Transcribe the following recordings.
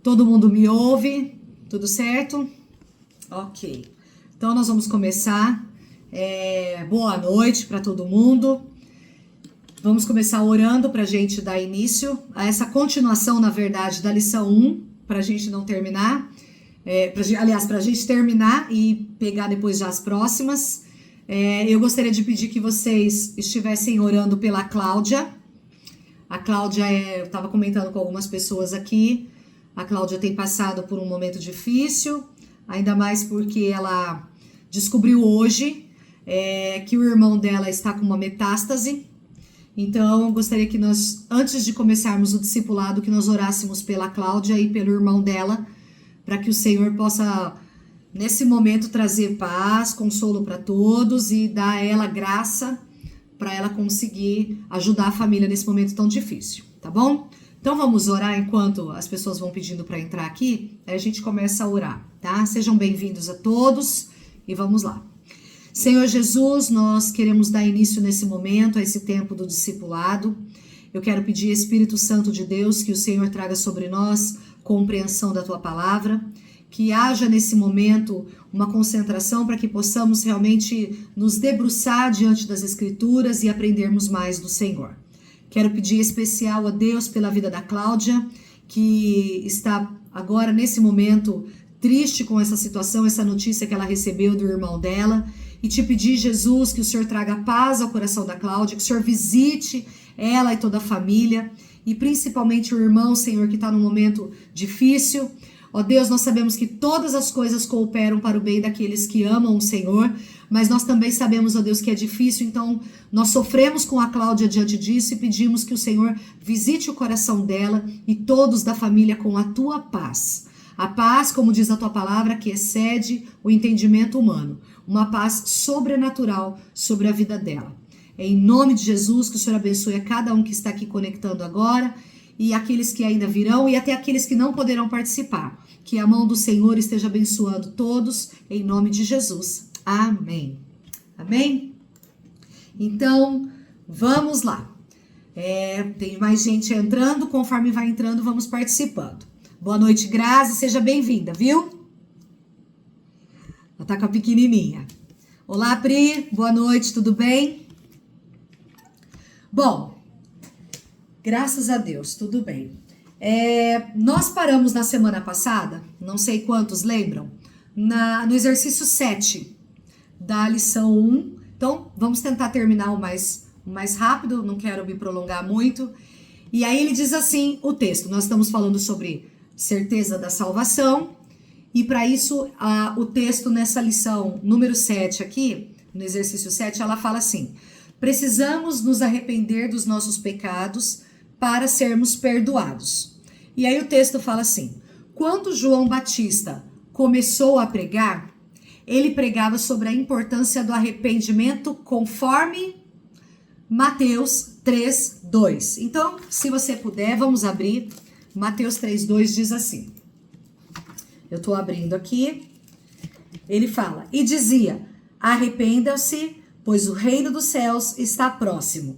Todo mundo me ouve? Tudo certo? Ok. Então nós vamos começar. Boa noite para todo mundo. Vamos começar orando para a gente dar início a essa continuação, na verdade, da lição 1, para a gente não terminar. Para a gente terminar e pegar depois já as próximas. Eu gostaria de pedir que vocês estivessem orando pela Cláudia. A Cláudia, eu estava comentando com algumas pessoas aqui. A Cláudia tem passado por um momento difícil, ainda mais porque ela descobriu hoje que o irmão dela está com uma metástase. Então, eu gostaria que nós, antes de começarmos o discipulado, que nós orássemos pela Cláudia e pelo irmão dela, para que o Senhor possa, nesse momento, trazer paz, consolo para todos e dar a ela graça para ela conseguir ajudar a família nesse momento tão difícil, tá bom? Então vamos orar enquanto as pessoas vão pedindo para entrar aqui, aí a gente começa a orar, tá? Sejam bem-vindos a todos e vamos lá. Senhor Jesus, nós queremos dar início nesse momento, a esse tempo do discipulado. Eu quero pedir, Espírito Santo de Deus, que o Senhor traga sobre nós compreensão da Tua palavra, que haja nesse momento uma concentração para que possamos realmente nos debruçar diante das Escrituras e aprendermos mais do Senhor. Quero pedir especial a Deus pela vida da Cláudia, que está agora nesse momento triste com essa situação, essa notícia que ela recebeu do irmão dela, e te pedir, Jesus, que o Senhor traga paz ao coração da Cláudia, que o Senhor visite ela e toda a família, e principalmente o irmão, Senhor, que está num momento difícil. Ó Deus, nós sabemos que todas as coisas cooperam para o bem daqueles que amam o Senhor, mas nós também sabemos, ó Deus, que é difícil, então nós sofremos com a Cláudia diante disso e pedimos que o Senhor visite o coração dela e todos da família com a Tua paz. A paz, como diz a Tua palavra, que excede o entendimento humano, uma paz sobrenatural sobre a vida dela. É em nome de Jesus que o Senhor abençoe a cada um que está aqui conectando agora, e aqueles que ainda virão, e até aqueles que não poderão participar. Que a mão do Senhor esteja abençoando todos, em nome de Jesus. Amém. Amém? Então, vamos lá. Tem mais gente entrando, conforme vai entrando, vamos participando. Boa noite, Grazi, seja bem-vinda, viu? Ela tá com a pequenininha. Olá, Pri, boa noite, tudo bem? Bom, graças a Deus, tudo bem. Nós paramos na semana passada, não sei quantos lembram, no exercício 7 da lição 1. Então, vamos tentar terminar o mais rápido, não quero me prolongar muito. E aí ele diz assim, o texto, nós estamos falando sobre certeza da salvação, e para isso, o texto nessa lição número 7 aqui, no exercício 7, ela fala assim: precisamos nos arrepender dos nossos pecados para sermos perdoados. E aí o texto fala assim: quando João Batista começou a pregar, ele pregava sobre a importância do arrependimento conforme Mateus 3:2. Então, se você puder, vamos abrir. Mateus 3:2 diz assim. Eu estou abrindo aqui. Ele fala: e dizia, arrependam-se, pois o reino dos céus está próximo.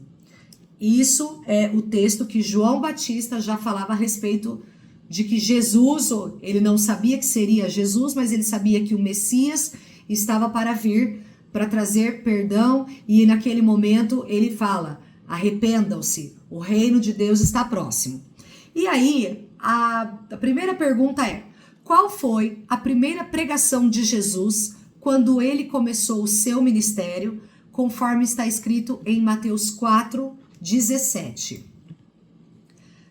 Isso é o texto que João Batista já falava a respeito de que Jesus, ele não sabia que seria Jesus, mas ele sabia que o Messias estava para vir, para trazer perdão, e naquele momento ele fala, arrependam-se, o reino de Deus está próximo. E aí, a primeira pergunta é, qual foi a primeira pregação de Jesus quando ele começou o seu ministério, conforme está escrito em Mateus 4:17.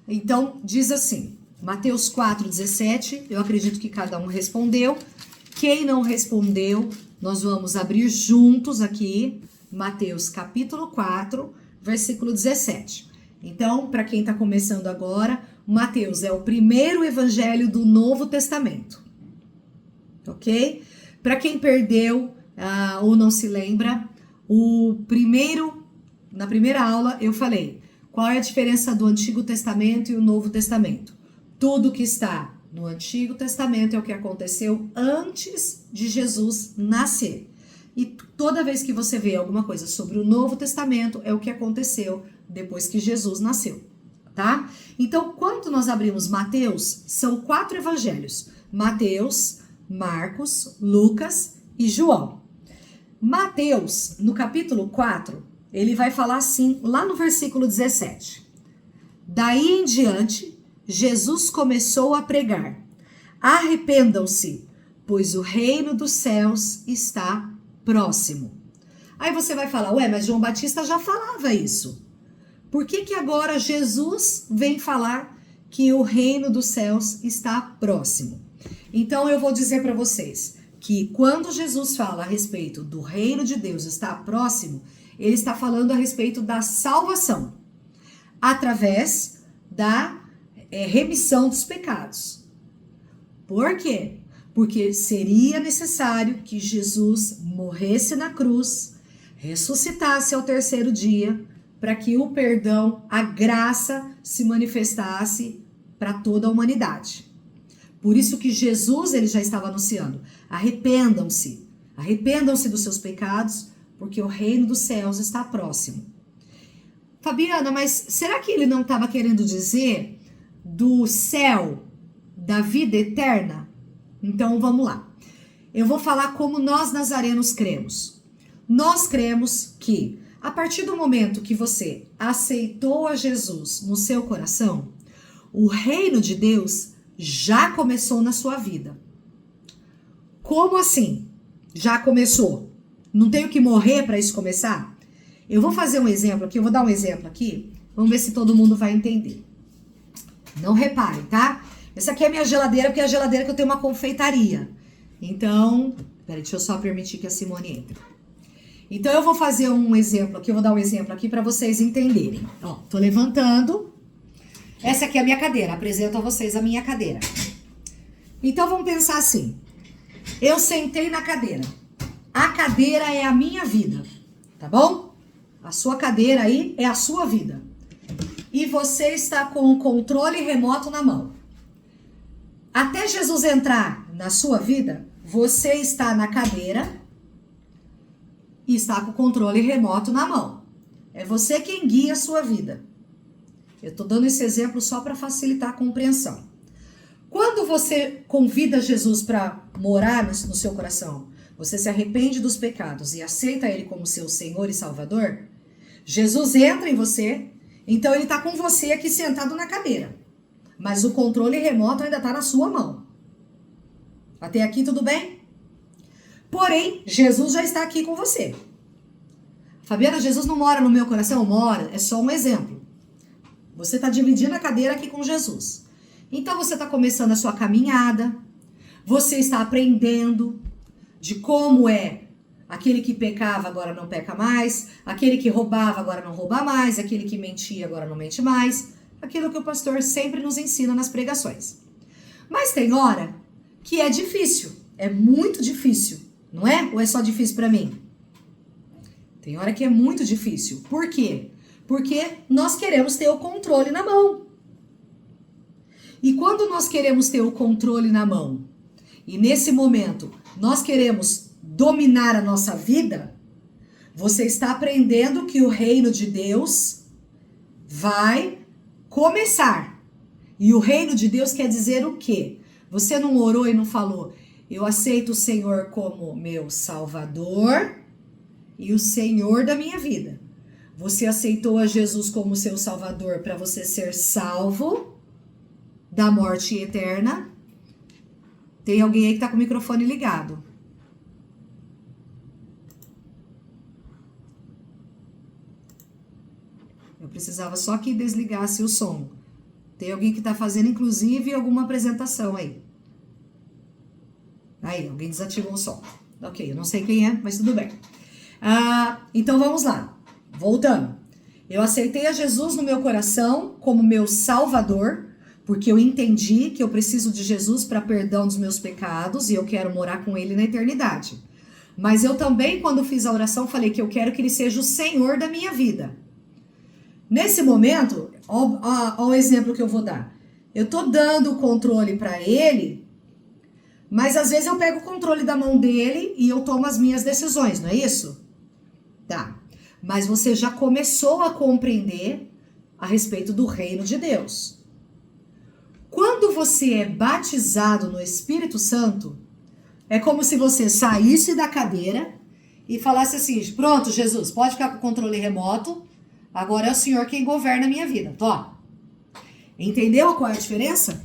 Então, diz assim, Mateus 4:17, eu acredito que cada um respondeu. Quem não respondeu, nós vamos abrir juntos aqui, Mateus capítulo 4, versículo 17. Então, para quem está começando agora, Mateus é o primeiro evangelho do Novo Testamento, ok? Para quem perdeu ou não se lembra, na primeira aula eu falei qual é a diferença do Antigo Testamento e o Novo Testamento. Tudo que está no Antigo Testamento é o que aconteceu antes de Jesus nascer. E toda vez que você vê alguma coisa sobre o Novo Testamento é o que aconteceu depois que Jesus nasceu. tá? Então, quando nós abrimos Mateus, são 4 evangelhos: Mateus, Marcos, Lucas e João. Mateus, no capítulo 4, ele vai falar assim, lá no versículo 17. Daí em diante, Jesus começou a pregar: arrependam-se, pois o reino dos céus está próximo. Aí você vai falar, ué, mas João Batista já falava isso. Por que que agora Jesus vem falar que o reino dos céus está próximo? Então eu vou dizer para vocês que quando Jesus fala a respeito do reino de Deus estar próximo, ele está falando a respeito da salvação, através da remissão dos pecados. Por quê? Porque seria necessário que Jesus morresse na cruz, ressuscitasse ao terceiro dia, para que o perdão, a graça se manifestasse para toda a humanidade. Por isso que Jesus ele já estava anunciando: arrependam-se dos seus pecados, porque o reino dos céus está próximo. Fabiana, mas será que ele não estava querendo dizer do céu, da vida eterna? Então vamos lá. Eu vou falar como nós nazarenos cremos. Nós cremos que a partir do momento que você aceitou a Jesus no seu coração, o reino de Deus já começou na sua vida. Como assim? Já começou? Não tenho que morrer para isso começar? Eu vou fazer um exemplo aqui, eu vou dar um exemplo aqui. Vamos ver se todo mundo vai entender. Não reparem, tá? Essa aqui é a minha geladeira, porque é a geladeira que eu tenho uma confeitaria. Então, peraí, deixa eu só permitir que a Simone entre. Então, eu vou fazer um exemplo aqui, eu vou dar um exemplo aqui para vocês entenderem. Ó, tô levantando. Essa aqui é a minha cadeira, apresento a vocês a minha cadeira. Então, vamos pensar assim. Eu sentei na cadeira. A cadeira é a minha vida, tá bom? A sua cadeira aí é a sua vida. E você está com o controle remoto na mão. Até Jesus entrar na sua vida, você está na cadeira e está com o controle remoto na mão. É você quem guia a sua vida. Eu estou dando esse exemplo só para facilitar a compreensão. Quando você convida Jesus para morar no seu coração, você se arrepende dos pecados e aceita Ele como seu Senhor e Salvador, Jesus entra em você, então Ele está com você aqui sentado na cadeira. Mas o controle remoto ainda está na sua mão. Até aqui tudo bem? Porém, Jesus já está aqui com você. Fabiana, Jesus não mora no meu coração? Mora, é só um exemplo. Você está dividindo a cadeira aqui com Jesus. Então você está começando a sua caminhada, você está aprendendo de como é aquele que pecava agora não peca mais, aquele que roubava agora não rouba mais, aquele que mentia agora não mente mais, aquilo que o pastor sempre nos ensina nas pregações. Mas tem hora que é difícil, é muito difícil, não é? Ou é só difícil para mim? Tem hora que é muito difícil. Por quê? Porque nós queremos ter o controle na mão. E quando nós queremos ter o controle na mão, e nesse momento nós queremos dominar a nossa vida, você está aprendendo que o reino de Deus vai começar. E o reino de Deus quer dizer o quê? Você não orou e não falou: eu aceito o Senhor como meu Salvador e o Senhor da minha vida. Você aceitou a Jesus como seu Salvador para você ser salvo da morte eterna. Tem alguém aí que tá com o microfone ligado. Eu precisava só que desligasse o som. Tem alguém que tá fazendo, inclusive, alguma apresentação aí. Aí, alguém desativou o som. Ok, eu não sei quem é, mas tudo bem. Então vamos lá. Voltando. Eu aceitei a Jesus no meu coração como meu Salvador, porque eu entendi que eu preciso de Jesus para perdão dos meus pecados e eu quero morar com Ele na eternidade. Mas eu também, quando fiz a oração, falei que eu quero que Ele seja o Senhor da minha vida. Nesse momento, ó o exemplo que eu vou dar. Eu tô dando o controle para Ele, mas às vezes eu pego o controle da mão dele e eu tomo as minhas decisões, não é isso? Tá. Mas você já começou a compreender a respeito do reino de Deus. Quando você é batizado no Espírito Santo, é como se você saísse da cadeira e falasse assim: pronto, Jesus, pode ficar com o controle remoto, agora é o Senhor quem governa a minha vida. Tó. Entendeu qual é a diferença?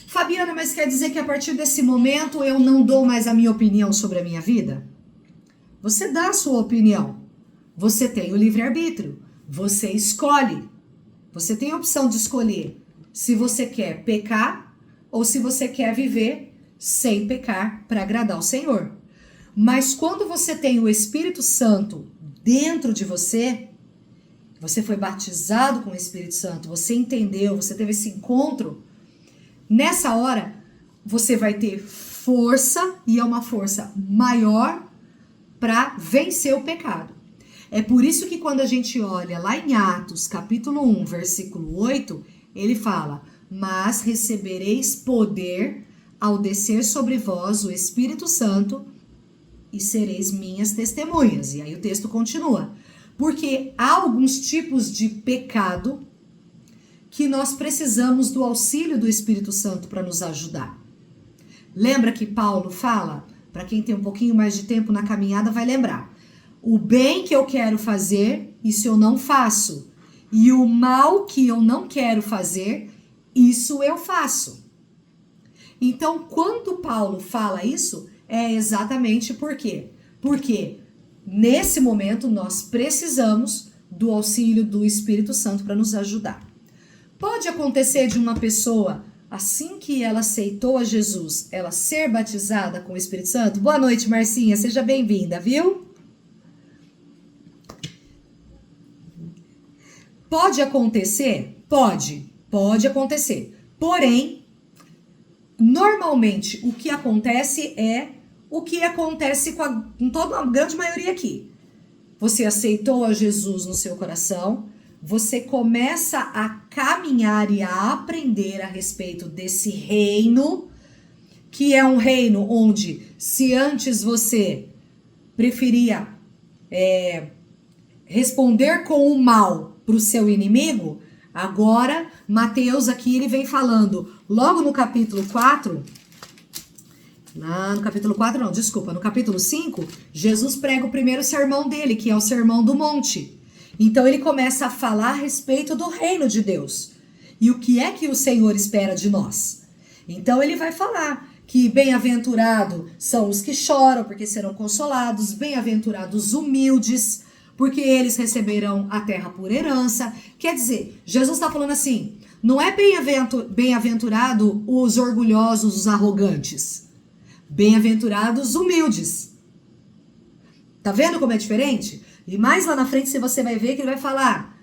Fabiana, mas quer dizer que a partir desse momento eu não dou mais a minha opinião sobre a minha vida? Você dá a sua opinião. Você tem o livre-arbítrio. Você escolhe. Você tem a opção de escolher se você quer pecar ou se você quer viver sem pecar para agradar o Senhor. Mas quando você tem o Espírito Santo dentro de você, você foi batizado com o Espírito Santo, você entendeu, você teve esse encontro, nessa hora você vai ter força, e é uma força maior, para vencer o pecado. É por isso que quando a gente olha lá em Atos, capítulo 1, versículo 8, ele fala: mas recebereis poder ao descer sobre vós o Espírito Santo e sereis minhas testemunhas. E aí o texto continua. Porque há alguns tipos de pecado que nós precisamos do auxílio do Espírito Santo para nos ajudar. Lembra que Paulo fala? Para quem tem um pouquinho mais de tempo na caminhada vai lembrar. O bem que eu quero fazer, isso eu não faço. E o mal que eu não quero fazer, isso eu faço. Então, quando Paulo fala isso, é exatamente por quê? Porque nesse momento nós precisamos do auxílio do Espírito Santo para nos ajudar. Pode acontecer de uma pessoa, assim que ela aceitou a Jesus, ela ser batizada com o Espírito Santo? Boa noite, Marcinha, seja bem-vinda, viu? Pode acontecer? Pode acontecer. Porém, normalmente o que acontece é o que acontece com toda a grande maioria aqui. Você aceitou a Jesus no seu coração, você começa a caminhar e a aprender a respeito desse reino, que é um reino onde, se antes você preferia responder com o mal para o seu inimigo, agora Mateus aqui ele vem falando, logo no capítulo 4, no capítulo 5, Jesus prega o primeiro sermão dele, que é o Sermão do Monte. Então ele começa a falar a respeito do reino de Deus. E o que é que o Senhor espera de nós? Então ele vai falar que bem-aventurado são os que choram, porque serão consolados, bem-aventurados humildes, porque eles receberão a terra por herança. Quer dizer, Jesus está falando assim, não é bem-aventurado os orgulhosos, os arrogantes. Bem-aventurados humildes. Tá vendo como é diferente? E mais lá na frente você vai ver que ele vai falar: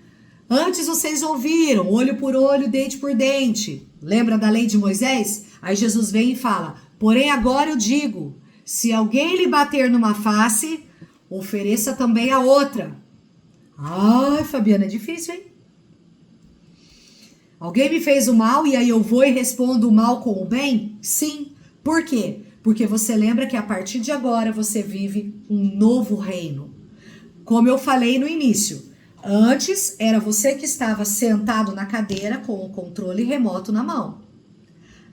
antes vocês ouviram, olho por olho, dente por dente. Lembra da lei de Moisés? Aí Jesus vem e fala: porém agora eu digo, se alguém lhe bater numa face, ofereça também a outra. Ai, Fabiana, é difícil, hein? Alguém me fez o mal e aí eu vou e respondo o mal com o bem? Sim. Por quê? Porque você lembra que a partir de agora você vive um novo reino. Como eu falei no início, antes era você que estava sentado na cadeira com o controle remoto na mão.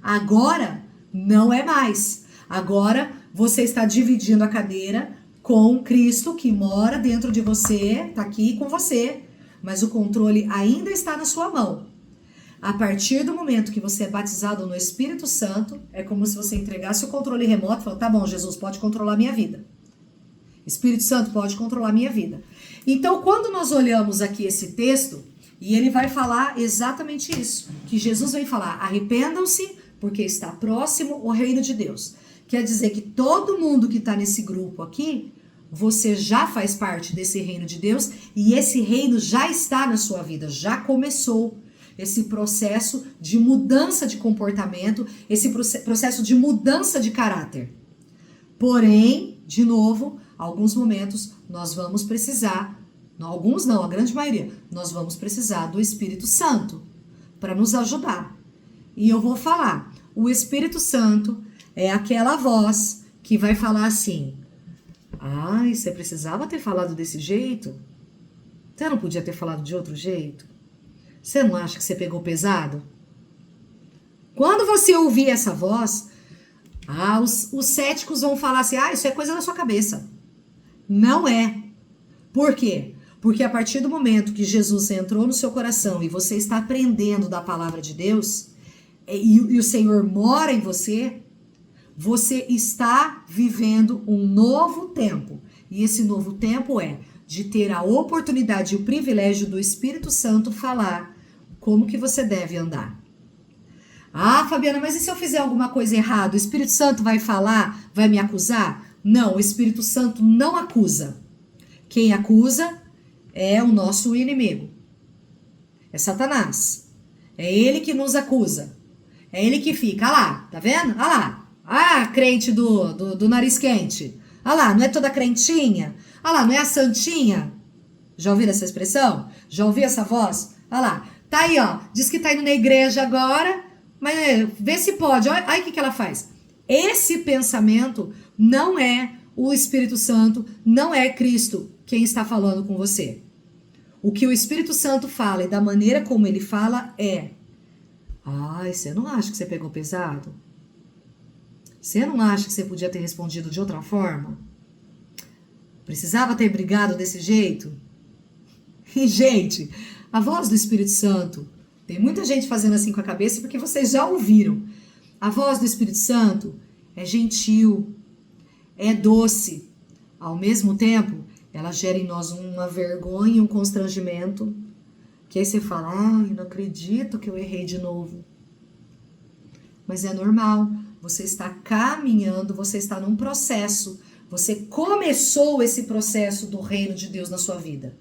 Agora não é mais. Agora você está dividindo a cadeira com Cristo que mora dentro de você, está aqui com você, mas o controle ainda está na sua mão. A partir do momento que você é batizado no Espírito Santo, é como se você entregasse o controle remoto e falasse: tá bom, Jesus, pode controlar a minha vida. Espírito Santo, pode controlar a minha vida. Então, quando nós olhamos aqui esse texto, e ele vai falar exatamente isso, que Jesus vem falar: arrependam-se, porque está próximo o reino de Deus. Quer dizer que todo mundo que está nesse grupo aqui, você já faz parte desse reino de Deus, e esse reino já está na sua vida, já começou. Esse processo de mudança de comportamento, esse processo de mudança de caráter. Porém, de novo, alguns momentos nós vamos precisar, alguns não, a grande maioria, nós vamos precisar do Espírito Santo para nos ajudar. E eu vou falar, o Espírito Santo é aquela voz que vai falar assim: ai, você precisava ter falado desse jeito? Você não podia ter falado de outro jeito? Você não acha que você pegou pesado? Quando você ouvir essa voz, os céticos vão falar assim, isso é coisa da sua cabeça. Não é. Por quê? Porque a partir do momento que Jesus entrou no seu coração e você está aprendendo da palavra de Deus, e o Senhor mora em você, você está vivendo um novo tempo. E esse novo tempo é de ter a oportunidade e o privilégio do Espírito Santo falar como que você deve andar. Fabiana, mas e se eu fizer alguma coisa errada? O Espírito Santo vai falar, vai me acusar? Não, o Espírito Santo não acusa. Quem acusa é o nosso inimigo. É Satanás. É ele que nos acusa. É ele que fica, lá, tá vendo? Lá. Crente do nariz quente. Lá, não é toda crentinha? Lá, não é a santinha? Já ouviram essa expressão? Já ouviu essa voz? Lá, tá aí, ó. Diz que tá indo na igreja agora, mas vê se pode. Olha aí o que ela faz. Esse pensamento não é o Espírito Santo, não é Cristo quem está falando com você. O que o Espírito Santo fala e da maneira como ele fala é: você não acha que você pegou pesado? Você não acha que você podia ter respondido de outra forma? Precisava ter brigado desse jeito? E, gente, a voz do Espírito Santo, tem muita gente fazendo assim com a cabeça porque vocês já ouviram. A voz do Espírito Santo é gentil, é doce. Ao mesmo tempo, ela gera em nós uma vergonha e um constrangimento. Que aí você fala, não acredito que eu errei de novo. Mas é normal, você está caminhando, você está num processo. Você começou esse processo do reino de Deus na sua vida.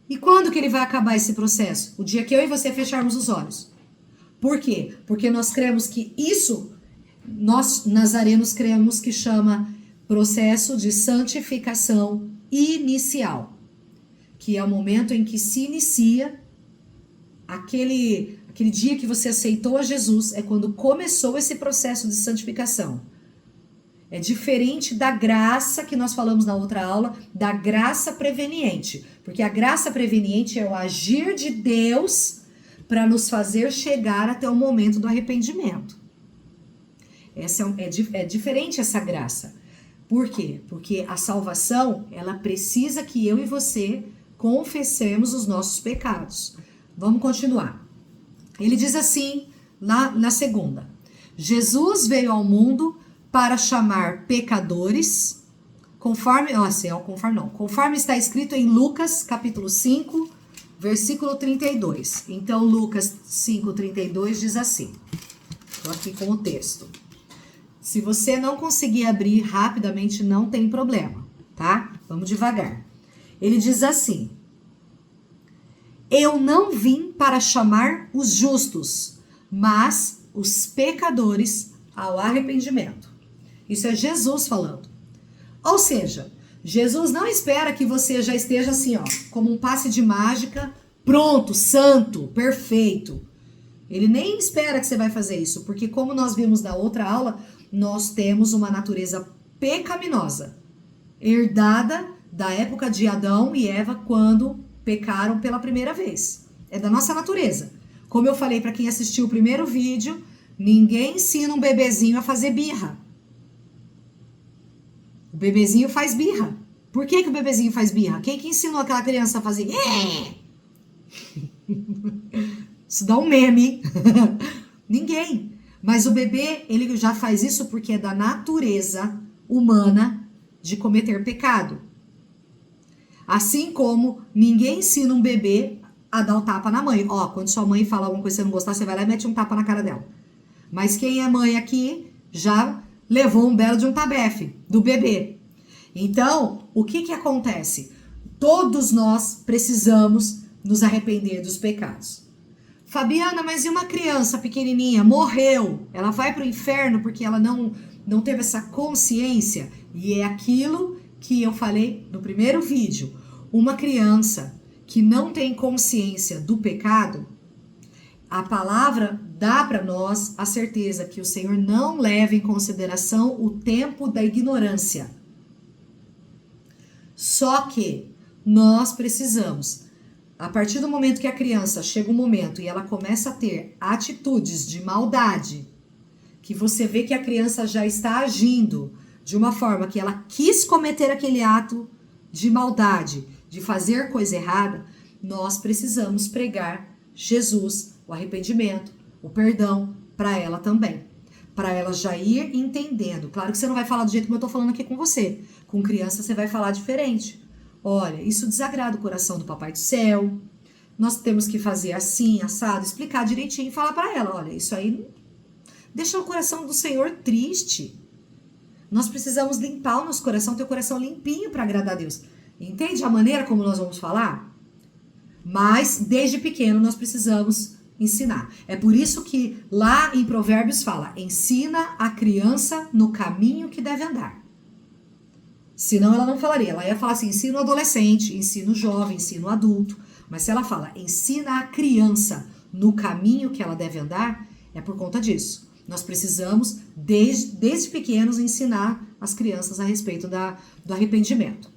E quando que ele vai acabar esse processo? O dia que eu e você fecharmos os olhos. Por quê? Porque nós cremos que isso, nós nazarenos cremos que chama processo de santificação inicial. Que é o momento em que se inicia aquele dia que você aceitou a Jesus, é quando começou esse processo de santificação. É diferente da graça que nós falamos na outra aula, da graça preveniente. Porque a graça preveniente é o agir de Deus para nos fazer chegar até o momento do arrependimento. É diferente essa graça. Por quê? Porque a salvação, ela precisa que eu e você confessemos os nossos pecados. Vamos continuar. Ele diz assim, na segunda: Jesus veio ao mundo para chamar pecadores, conforme está escrito em Lucas, capítulo 5, versículo 32. Então, Lucas 5, 32 diz assim. Estou aqui com o texto. Se você não conseguir abrir rapidamente, não tem problema, tá? Vamos devagar. Ele diz assim: eu não vim para chamar os justos, mas os pecadores ao arrependimento. Isso é Jesus falando. Ou seja, Jesus não espera que você já esteja assim, como um passe de mágica, pronto, santo, perfeito. Ele nem espera que você vai fazer isso, porque como nós vimos na outra aula, nós temos uma natureza pecaminosa, herdada da época de Adão e Eva, quando pecaram pela primeira vez. É da nossa natureza. Como eu falei para quem assistiu o primeiro vídeo, ninguém ensina um bebezinho a fazer birra. O bebezinho faz birra. Por que o bebezinho faz birra? Quem que ensinou aquela criança a fazer? Isso dá um meme, hein? Ninguém. Mas o bebê, ele já faz isso porque é da natureza humana de cometer pecado. Assim como ninguém ensina um bebê a dar um tapa na mãe. Quando sua mãe fala alguma coisa que você não gostar, você vai lá e mete um tapa na cara dela. Mas quem é mãe aqui já levou um belo de um tabefe do bebê. Então, o que acontece? Todos nós precisamos nos arrepender dos pecados. Fabiana, mas e uma criança pequenininha morreu? Ela vai para o inferno porque ela não teve essa consciência? E é aquilo que eu falei no primeiro vídeo. Uma criança que não tem consciência do pecado, a palavra dá para nós a certeza que o Senhor não leva em consideração o tempo da ignorância. Só que nós precisamos A partir do momento que a criança chega um momento e ela começa a ter atitudes de maldade, que você vê que a criança já está agindo de uma forma que ela quis cometer aquele ato de maldade, de fazer coisa errada, nós precisamos pregar Jesus, o arrependimento, o perdão para ela também. Para ela já ir entendendo. Claro que você não vai falar do jeito como eu estou falando aqui com você. Com criança você vai falar diferente. Olha, isso desagrada o coração do Papai do Céu. Nós temos que fazer assim, assado, explicar direitinho e falar para ela, olha, isso aí deixa o coração do Senhor triste. Nós precisamos limpar o nosso coração, ter o coração limpinho para agradar a Deus. Entende a maneira como nós vamos falar? Mas, desde pequeno, nós precisamos ensinar. É por isso que lá em Provérbios fala, ensina a criança no caminho que deve andar. Senão ela não falaria. Ela ia falar assim, ensina o adolescente, ensina o jovem, ensina o adulto. Mas se ela fala, ensina a criança no caminho que ela deve andar, é por conta disso. Nós precisamos, desde pequenos, ensinar as crianças a respeito do arrependimento.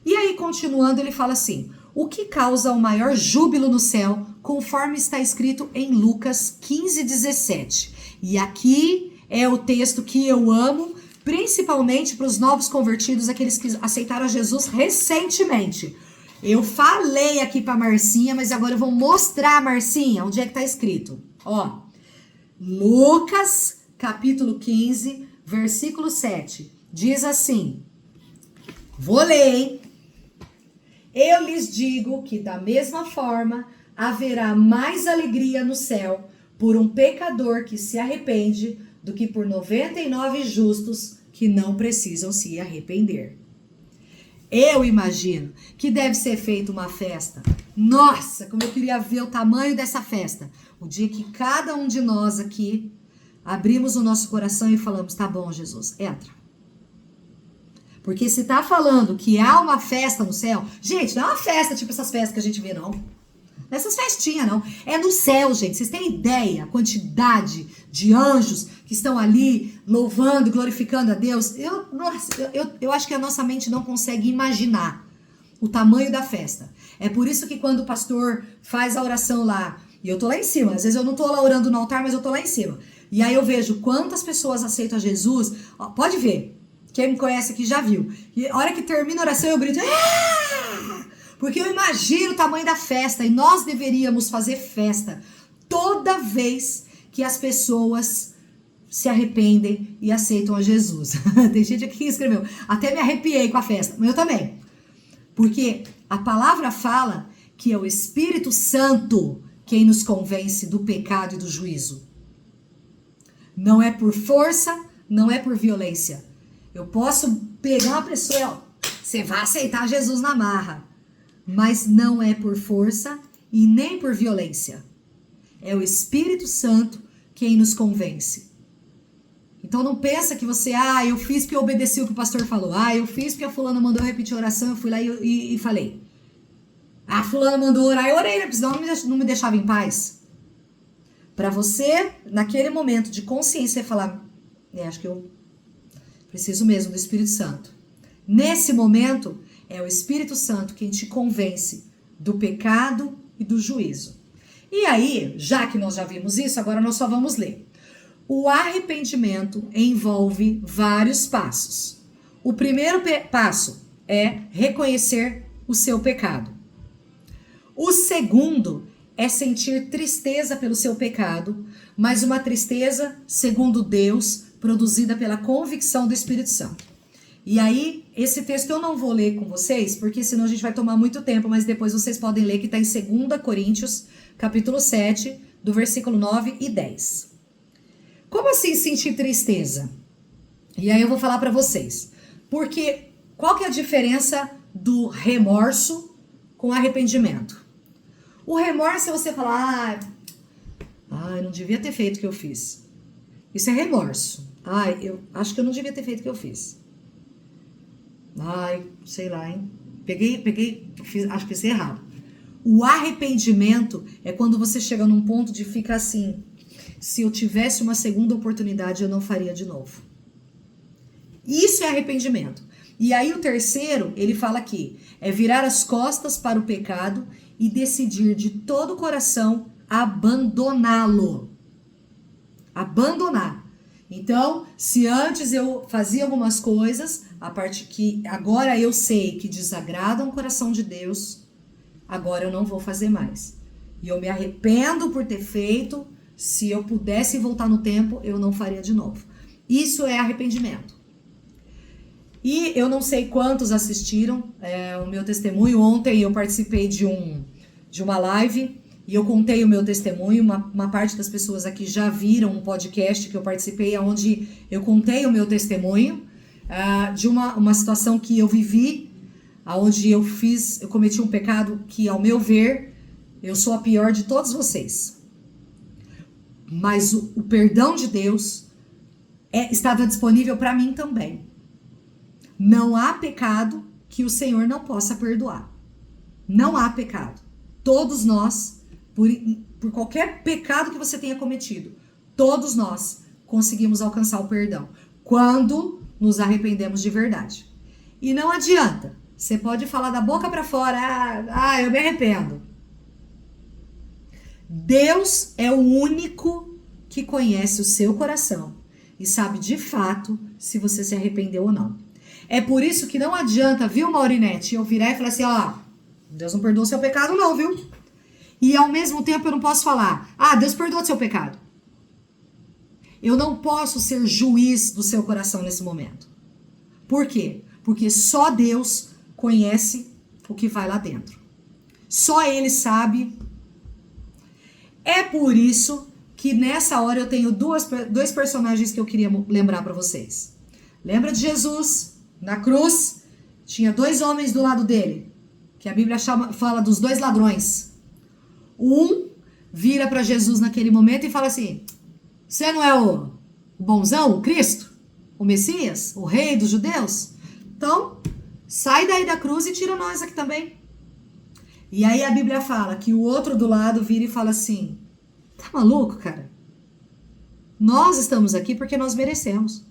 E aí, continuando, ele fala assim, o que causa o maior júbilo no céu, conforme está escrito em Lucas 15:17. E aqui é o texto que eu amo, principalmente para os novos convertidos, aqueles que aceitaram Jesus recentemente. Eu falei aqui para Marcinha, mas agora eu vou mostrar, Marcinha, onde é que está escrito. Ó, Lucas, capítulo 15, versículo 7. Diz assim, vou ler, hein? Eu lhes digo que da mesma forma haverá mais alegria no céu por um pecador que se arrepende do que por 99 justos que não precisam se arrepender. Eu imagino que deve ser feita uma festa. Nossa, como eu queria ver o tamanho dessa festa. O dia que cada um de nós aqui abrimos o nosso coração e falamos, tá bom, Jesus, entra. Porque se tá falando que há uma festa no céu, gente, não é uma festa tipo essas festas que a gente vê, não. Não é essas festinhas, não. É no céu, gente. Vocês têm ideia a quantidade de anjos que estão ali louvando, glorificando a Deus? Eu acho que a nossa mente não consegue imaginar o tamanho da festa. É por isso que quando o pastor faz a oração lá, e eu tô lá em cima, às vezes eu não tô lá orando no altar, mas eu tô lá em cima. E aí eu vejo quantas pessoas aceitam a Jesus. Ó, pode ver. Quem me conhece aqui já viu. E a hora que termina a oração eu grito, ah! Porque eu imagino o tamanho da festa. E nós deveríamos fazer festa toda vez que as pessoas se arrependem e aceitam a Jesus. Tem gente aqui que escreveu, até me arrepiei com a festa. Mas eu também. Porque a palavra fala que é o Espírito Santo quem nos convence do pecado e do juízo. Não é por força, não é por violência. Eu posso pegar uma pessoa e, ó, você vai aceitar Jesus na marra. Mas não é por força e nem por violência. É o Espírito Santo quem nos convence. Então não pensa que você, eu fiz porque eu obedeci o que o pastor falou. Eu fiz porque a fulana mandou eu repetir a oração, eu fui lá e falei. A fulana mandou orar, eu orei, senão não me deixava em paz. Para você, naquele momento de consciência, falar, acho que eu preciso mesmo do Espírito Santo. Nesse momento, é o Espírito Santo quem te convence do pecado e do juízo. E aí, já que nós já vimos isso, agora nós só vamos ler. O arrependimento envolve vários passos. O primeiro passo é reconhecer o seu pecado. O segundo é sentir tristeza pelo seu pecado, mas uma tristeza, segundo Deus, produzida pela convicção do Espírito Santo. E aí, esse texto eu não vou ler com vocês, porque senão a gente vai tomar muito tempo, mas depois vocês podem ler que está em 2 Coríntios, capítulo 7, do versículo 9 e 10. Como assim sentir tristeza? E aí eu vou falar para vocês. Porque qual que é a diferença do remorso com arrependimento? O remorso é você falar, eu não devia ter feito o que eu fiz. Isso é remorso. Eu acho que eu não devia ter feito o que eu fiz. Sei lá, hein? Acho que fiz errado. O arrependimento é quando você chega num ponto de ficar assim, se eu tivesse uma segunda oportunidade, eu não faria de novo. Isso é arrependimento. E aí o terceiro, ele fala aqui, é virar as costas para o pecado e decidir de todo o coração abandoná-lo. Abandonar. Então, se antes eu fazia algumas coisas, a parte que agora eu sei que desagradam o coração de Deus, agora eu não vou fazer mais. E eu me arrependo por ter feito. Se eu pudesse voltar no tempo, eu não faria de novo. Isso é arrependimento. E eu não sei quantos assistiram o meu testemunho. Ontem eu participei de uma live e eu contei o meu testemunho. Uma parte das pessoas aqui já viram um podcast que eu participei, onde eu contei o meu testemunho de uma situação que eu vivi, onde eu cometi um pecado que, ao meu ver, eu sou a pior de todos vocês. Mas o perdão de Deus estava disponível para mim também. Não há pecado que o Senhor não possa perdoar. Não há pecado. Todos nós, por qualquer pecado que você tenha cometido, todos nós conseguimos alcançar o perdão quando nos arrependemos de verdade. E não adianta. Você pode falar da boca para fora, eu me arrependo. Deus é o único que conhece o seu coração e sabe de fato se você se arrependeu ou não. É por isso que não adianta, viu, Maurinete, eu virar e falar assim, Deus não perdoa o seu pecado não, viu? E ao mesmo tempo eu não posso falar, Deus perdoa o seu pecado. Eu não posso ser juiz do seu coração nesse momento. Por quê? Porque só Deus conhece o que vai lá dentro. Só Ele sabe. É por isso que nessa hora eu tenho dois personagens que eu queria lembrar para vocês. Lembra de Jesus? Na cruz, tinha 2 homens do lado dele, que a Bíblia fala dos 2 ladrões. Um vira para Jesus naquele momento e fala assim, você não é o bonzão, o Cristo? O Messias? O rei dos judeus? Então, sai daí da cruz e tira nós aqui também. E aí a Bíblia fala que o outro do lado vira e fala assim, tá maluco, cara? Nós estamos aqui porque nós merecemos.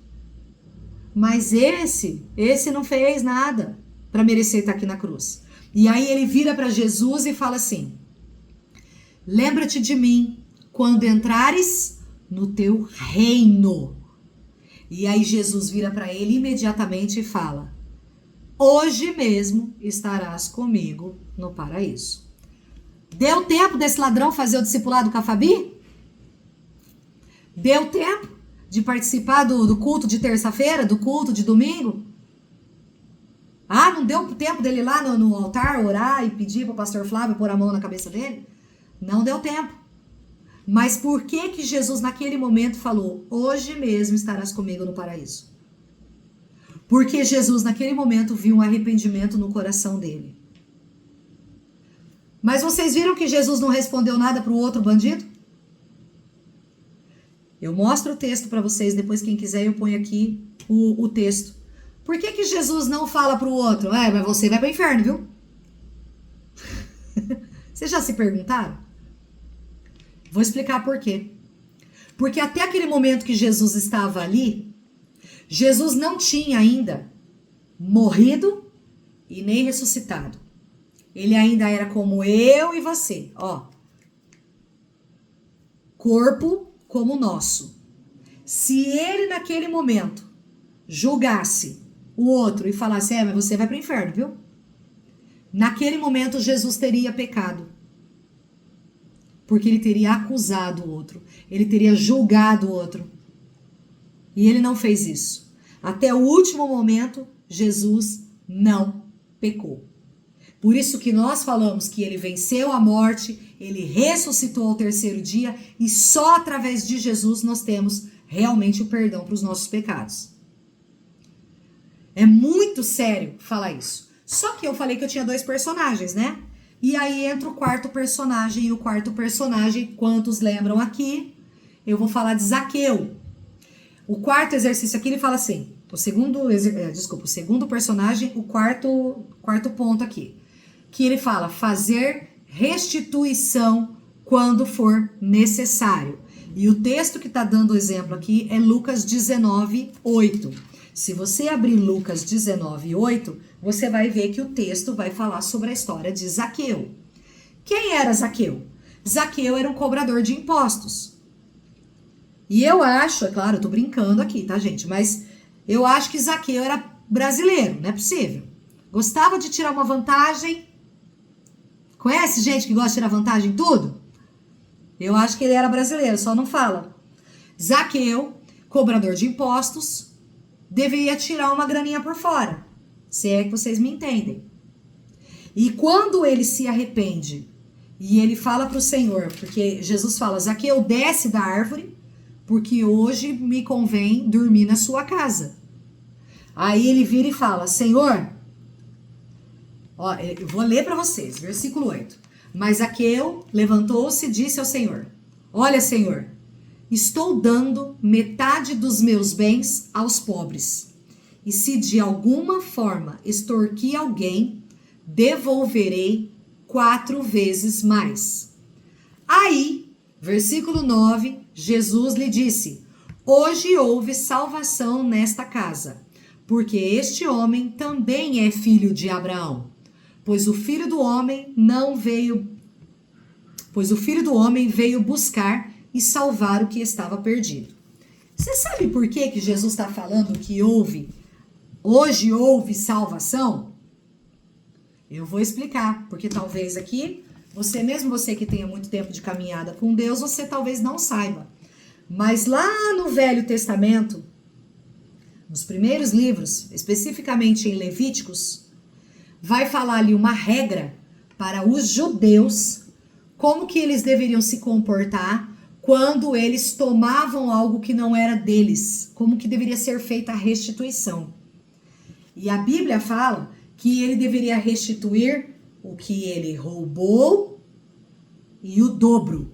Mas esse não fez nada para merecer estar aqui na cruz. E aí ele vira para Jesus e fala assim, lembra-te de mim quando entrares no teu reino. E aí Jesus vira para ele imediatamente e fala, hoje mesmo estarás comigo no paraíso. Deu tempo desse ladrão fazer o discipulado com a Fabi? Deu tempo de participar do culto de terça-feira, do culto de domingo? Não deu tempo dele ir lá no altar orar e pedir para o pastor Flávio pôr a mão na cabeça dele? Não deu tempo. Mas por que Jesus naquele momento falou, hoje mesmo estarás comigo no paraíso? Porque Jesus naquele momento viu um arrependimento no coração dele. Mas vocês viram que Jesus não respondeu nada para o outro bandido? Eu mostro o texto para vocês, depois quem quiser eu ponho aqui o texto. Por que Jesus não fala para o outro? Mas você vai para o inferno, viu? Vocês já se perguntaram? Vou explicar por quê. Porque até aquele momento que Jesus estava ali, Jesus não tinha ainda morrido e nem ressuscitado. Ele ainda era como eu e você, corpo como o nosso. Se ele naquele momento julgasse o outro e falasse, mas você vai para o inferno, viu? Naquele momento Jesus teria pecado. Porque ele teria acusado o outro. Ele teria julgado o outro. E ele não fez isso. Até o último momento, Jesus não pecou. Por isso que nós falamos que ele venceu a morte, ele ressuscitou ao 3º dia e só através de Jesus nós temos realmente o perdão para os nossos pecados. É muito sério falar isso. Só que eu falei que eu tinha 2 personagens, né? E aí entra o 4º personagem, e o 4º personagem, quantos lembram aqui? Eu vou falar de Zaqueu. O 4º exercício aqui, ele fala assim, o segundo personagem, o quarto ponto aqui, que ele fala, fazer restituição quando for necessário. E o texto que está dando exemplo aqui é Lucas 19:8. Se você abrir Lucas 19:8, você vai ver que o texto vai falar sobre a história de Zaqueu. Quem era Zaqueu? Zaqueu era um cobrador de impostos. E eu acho, é claro, eu tô brincando aqui, tá, gente? Mas eu acho que Zaqueu era brasileiro, não é possível. Gostava de tirar uma vantagem. Conhece gente que gosta de tirar vantagem em tudo? Eu acho que ele era brasileiro, só não fala. Zaqueu, cobrador de impostos, deveria tirar uma graninha por fora. Se é que vocês me entendem. E quando ele se arrepende e ele fala para o Senhor, porque Jesus fala, Zaqueu, desce da árvore, porque hoje me convém dormir na sua casa. Aí ele vira e fala, Senhor, ó, eu vou ler para vocês, versículo 8. Mas Zaqueu levantou-se e disse ao Senhor, olha, Senhor, estou dando metade dos meus bens aos pobres. E se de alguma forma extorquir alguém, devolverei 4 vezes mais. Aí, versículo 9, Jesus lhe disse, hoje houve salvação nesta casa, porque este homem também é filho de Abraão, pois o filho do homem veio buscar e salvar o que estava perdido. Você sabe por que Jesus está falando que hoje houve salvação? Eu vou explicar, porque talvez aqui, você que tenha muito tempo de caminhada com Deus, você talvez não saiba. Mas lá no Velho Testamento, nos primeiros livros, especificamente em Levíticos, vai falar ali uma regra para os judeus, como que eles deveriam se comportar quando eles tomavam algo que não era deles, como que deveria ser feita a restituição. E a Bíblia fala que ele deveria restituir o que ele roubou e o dobro.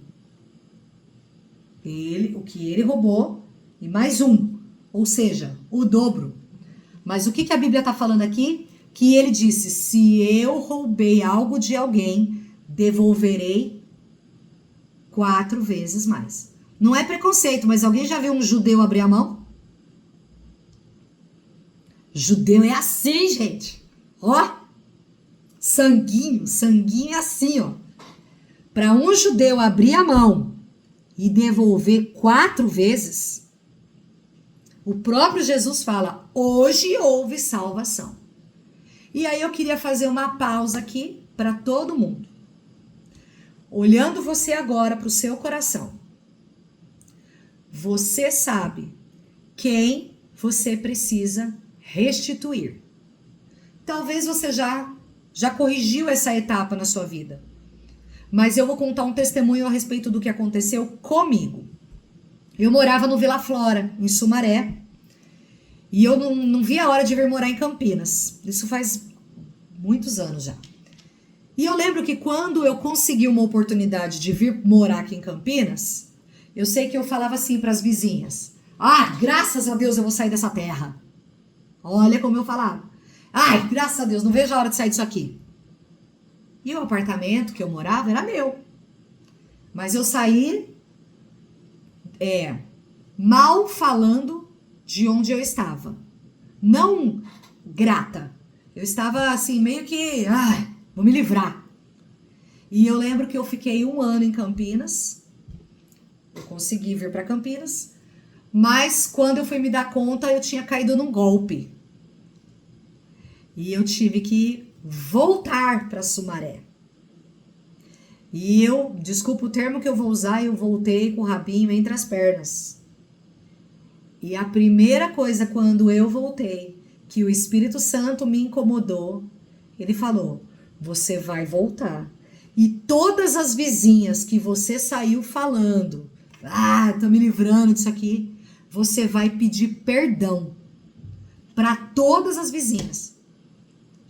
O que ele roubou e mais um, ou seja, o dobro. Mas o que a Bíblia está falando aqui? Que ele disse, se eu roubei algo de alguém, devolverei 4 vezes mais. Não é preconceito, mas alguém já viu um judeu abrir a mão? Judeu é assim, gente. Ó, sanguinho é assim, ó. Para um judeu abrir a mão e devolver 4 vezes, o próprio Jesus fala, hoje houve salvação. E aí eu queria fazer uma pausa aqui para todo mundo. Olhando você agora para o seu coração. Você sabe quem você precisa restituir. Talvez você já corrigiu essa etapa na sua vida. Mas eu vou contar um testemunho a respeito do que aconteceu comigo. Eu morava no Vila Flora, em Sumaré. E eu não via a hora de vir morar em Campinas. Isso faz muitos anos já. E eu lembro que quando eu consegui uma oportunidade de vir morar aqui em Campinas, eu sei que eu falava assim para as vizinhas. Ah, graças a Deus eu vou sair dessa terra. Olha como eu falava. Ai, graças a Deus, não vejo a hora de sair disso aqui. E o apartamento que eu morava era meu. Mas eu saí mal falando de onde eu estava. Não grata. Eu estava assim, meio que, vou me livrar. E eu lembro que eu fiquei 1 ano em Campinas. Eu consegui vir para Campinas. Mas quando eu fui me dar conta, eu tinha caído num golpe. E eu tive que voltar para Sumaré. E desculpa o termo que eu vou usar, eu voltei com o rabinho entre as pernas. E a primeira coisa quando eu voltei, que o Espírito Santo me incomodou, ele falou, você vai voltar. E todas as vizinhas que você saiu falando, tô me livrando disso aqui, você vai pedir perdão para todas as vizinhas.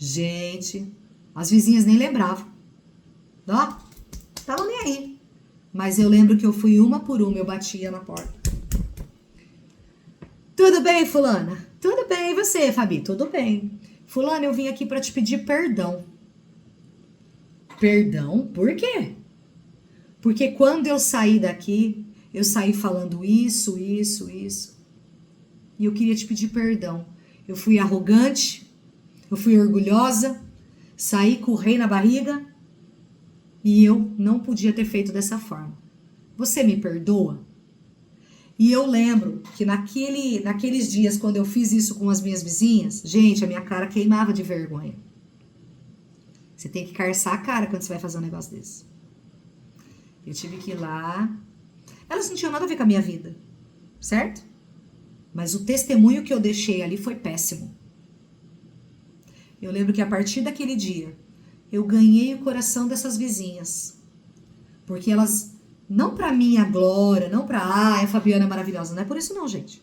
Gente, as vizinhas nem lembravam. Ó, estavam nem aí. Mas eu lembro que eu fui uma por uma, eu batia na porta. Tudo bem, fulana? Tudo bem, e você, Fabi? Tudo bem. Fulana, eu vim aqui para te pedir perdão. Perdão? Por quê? Porque quando eu saí daqui, eu saí falando isso. E eu queria te pedir perdão. eu fui arrogante, eu fui orgulhosa, saí com o rei na barriga e eu não podia ter feito dessa forma. Você me perdoa? E eu lembro que naqueles dias, quando eu fiz isso com as minhas vizinhas, gente, a minha cara queimava de vergonha. Você tem que carçar a cara quando você vai fazer um negócio desse. Eu tive que ir lá. Elas não tinham nada a ver com a minha vida, certo? Mas o testemunho que eu deixei ali foi péssimo. Eu lembro que a partir daquele dia, eu ganhei o coração dessas vizinhas. Porque elas, não pra minha glória, não pra, a Fabiana é maravilhosa, não é por isso não, gente.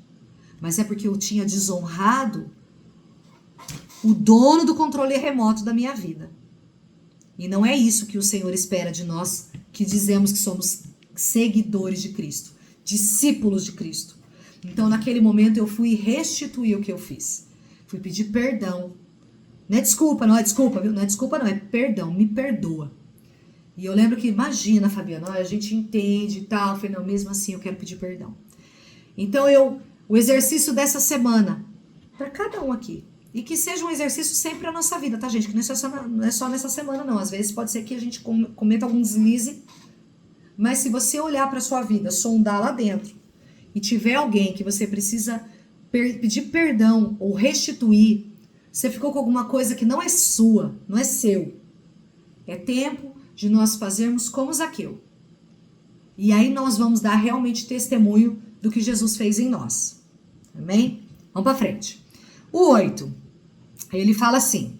Mas é porque eu tinha desonrado o dono do controle remoto da minha vida. E não é isso que o Senhor espera de nós, que dizemos que somos seguidores de Cristo, discípulos de Cristo. Então, naquele momento, eu fui restituir o que eu fiz. Fui pedir perdão. Não é desculpa, não é desculpa, viu? Não é desculpa, não, é perdão, me perdoa. E eu lembro que, imagina, Fabiana, a gente entende e tal. Eu falei, não, mesmo assim eu quero pedir perdão. Então, o exercício dessa semana, para cada um aqui, e que seja um exercício sempre na nossa vida, tá, gente? Que não é só nessa semana, não. Às vezes pode ser que a gente cometa algum deslize, mas se você olhar para sua vida, sondar lá dentro, e tiver alguém que você precisa pedir perdão ou restituir, você ficou com alguma coisa que não é sua, não é seu. É tempo de nós fazermos como Zaqueu. E aí nós vamos dar realmente testemunho do que Jesus fez em nós. Amém? Vamos para frente. O 8. Ele fala assim: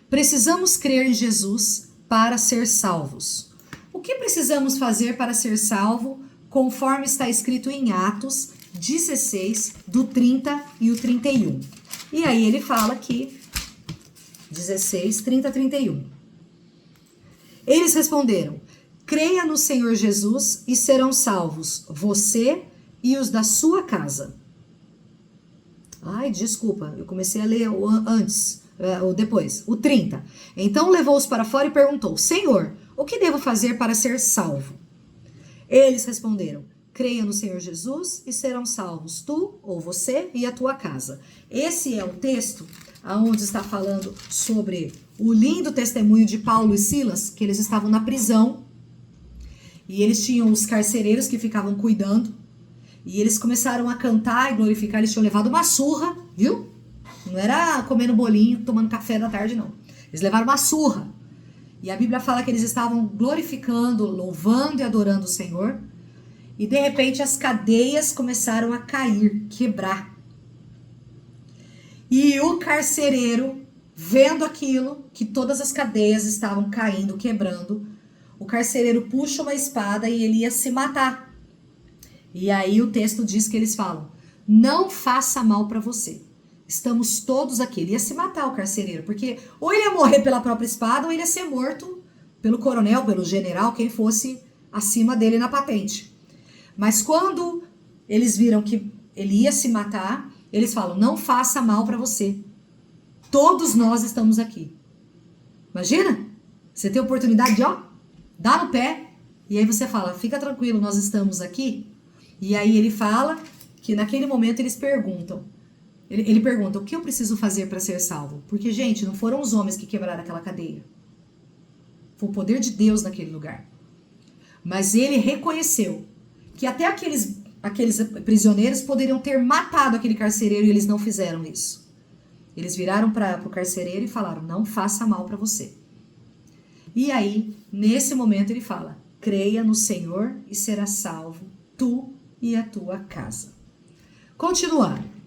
precisamos crer em Jesus para ser salvos. O que precisamos fazer para ser salvo, conforme está escrito em Atos 16, do 30 e o 31. E aí ele fala aqui, 16, 30, 31. Eles responderam: creia no Senhor Jesus e serão salvos você e os da sua casa. Ai, desculpa, eu comecei a ler antes, ou depois, o 30. Então levou-os para fora e perguntou: Senhor, o que devo fazer para ser salvo? Eles responderam: creia no Senhor Jesus e serão salvos tu, ou você, e a tua casa. Esse é o texto onde está falando sobre o lindo testemunho de Paulo e Silas, que eles estavam na prisão, e eles tinham os carcereiros que ficavam cuidando, e eles começaram a cantar e glorificar. Eles tinham levado uma surra, viu? Não era comendo bolinho, tomando café da tarde, não. Eles levaram uma surra. E a Bíblia fala que eles estavam glorificando, louvando e adorando o Senhor. E de repente as cadeias começaram a cair, quebrar. E o carcereiro, vendo aquilo, que todas as cadeias estavam caindo, quebrando, o carcereiro puxa uma espada e ele ia se matar. E aí o texto diz que eles falam: não faça mal para você. Estamos todos aqui. Ele ia se matar, o carcereiro, porque ou ele ia morrer pela própria espada, ou ele ia ser morto pelo coronel, pelo general, quem fosse acima dele na patente. Mas quando eles viram que ele ia se matar, eles falam: não faça mal para você. Todos nós estamos aqui. Imagina? Você tem a oportunidade de, dar no pé, e aí você fala: fica tranquilo, nós estamos aqui. E aí ele fala que naquele momento eles perguntam. Ele pergunta: o que eu preciso fazer para ser salvo? Porque, gente, não foram os homens que quebraram aquela cadeia. Foi o poder de Deus naquele lugar. Mas ele reconheceu que até aqueles prisioneiros poderiam ter matado aquele carcereiro e eles não fizeram isso. Eles viraram para o carcereiro e falaram: não faça mal para você. E aí, nesse momento, ele fala: creia no Senhor e será salvo, tu e a tua casa. Continuando.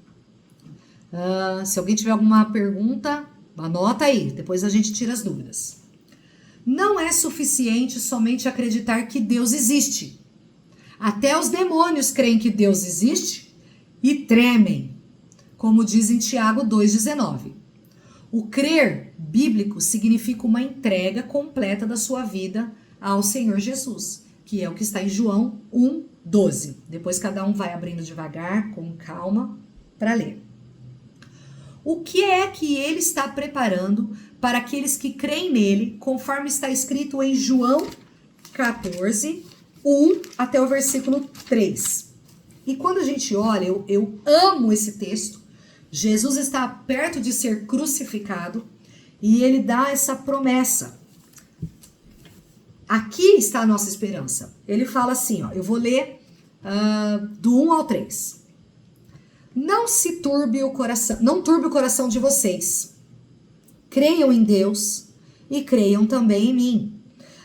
Se alguém tiver alguma pergunta, anota aí, depois a gente tira as dúvidas. Não é suficiente somente acreditar que Deus existe. Até os demônios creem que Deus existe e tremem, como diz em Tiago 2,19. O crer bíblico significa uma entrega completa da sua vida ao Senhor Jesus, que é o que está em João 1,12. Depois cada um vai abrindo devagar, com calma, para ler. O que é que ele está preparando para aqueles que creem nele, conforme está escrito em João 14, 1 até o versículo 3. E quando a gente olha, eu amo esse texto, Jesus está perto de ser crucificado e ele dá essa promessa. Aqui está a nossa esperança. Ele fala assim, ó, eu vou ler do 1 ao 3. Não turbe o coração de vocês. Creiam em Deus e creiam também em mim.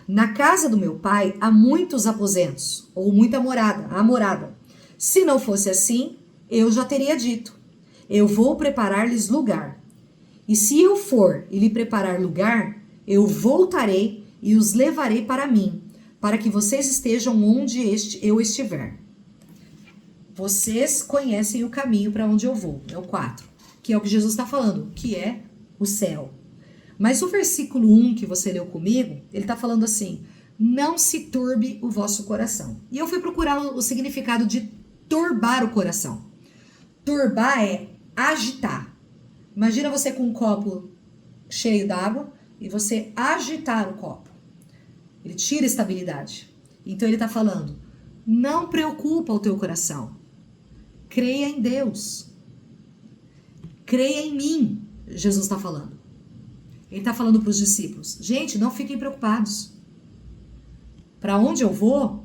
Na casa do meu pai há muitos aposentos, ou muita morada. Se não fosse assim, eu já teria dito. Eu vou preparar-lhes lugar. E se eu for e lhe preparar lugar, eu voltarei e os levarei para mim, para que vocês estejam onde eu estiver. Vocês conhecem o caminho para onde eu vou. É o 4. Que é o que Jesus está falando, que é o céu. Mas o versículo 1 que você leu comigo, ele está falando assim, não se turbe o vosso coração. E eu fui procurar o significado de turbar o coração. Turbar é agitar. Imagina você com um copo cheio d'água e você agitar o copo. Ele tira a estabilidade. Então ele está falando, não preocupa o teu coração. Creia em Deus. Creia em mim, Jesus está falando. Ele está falando para os discípulos, gente, não fiquem preocupados. Para onde eu vou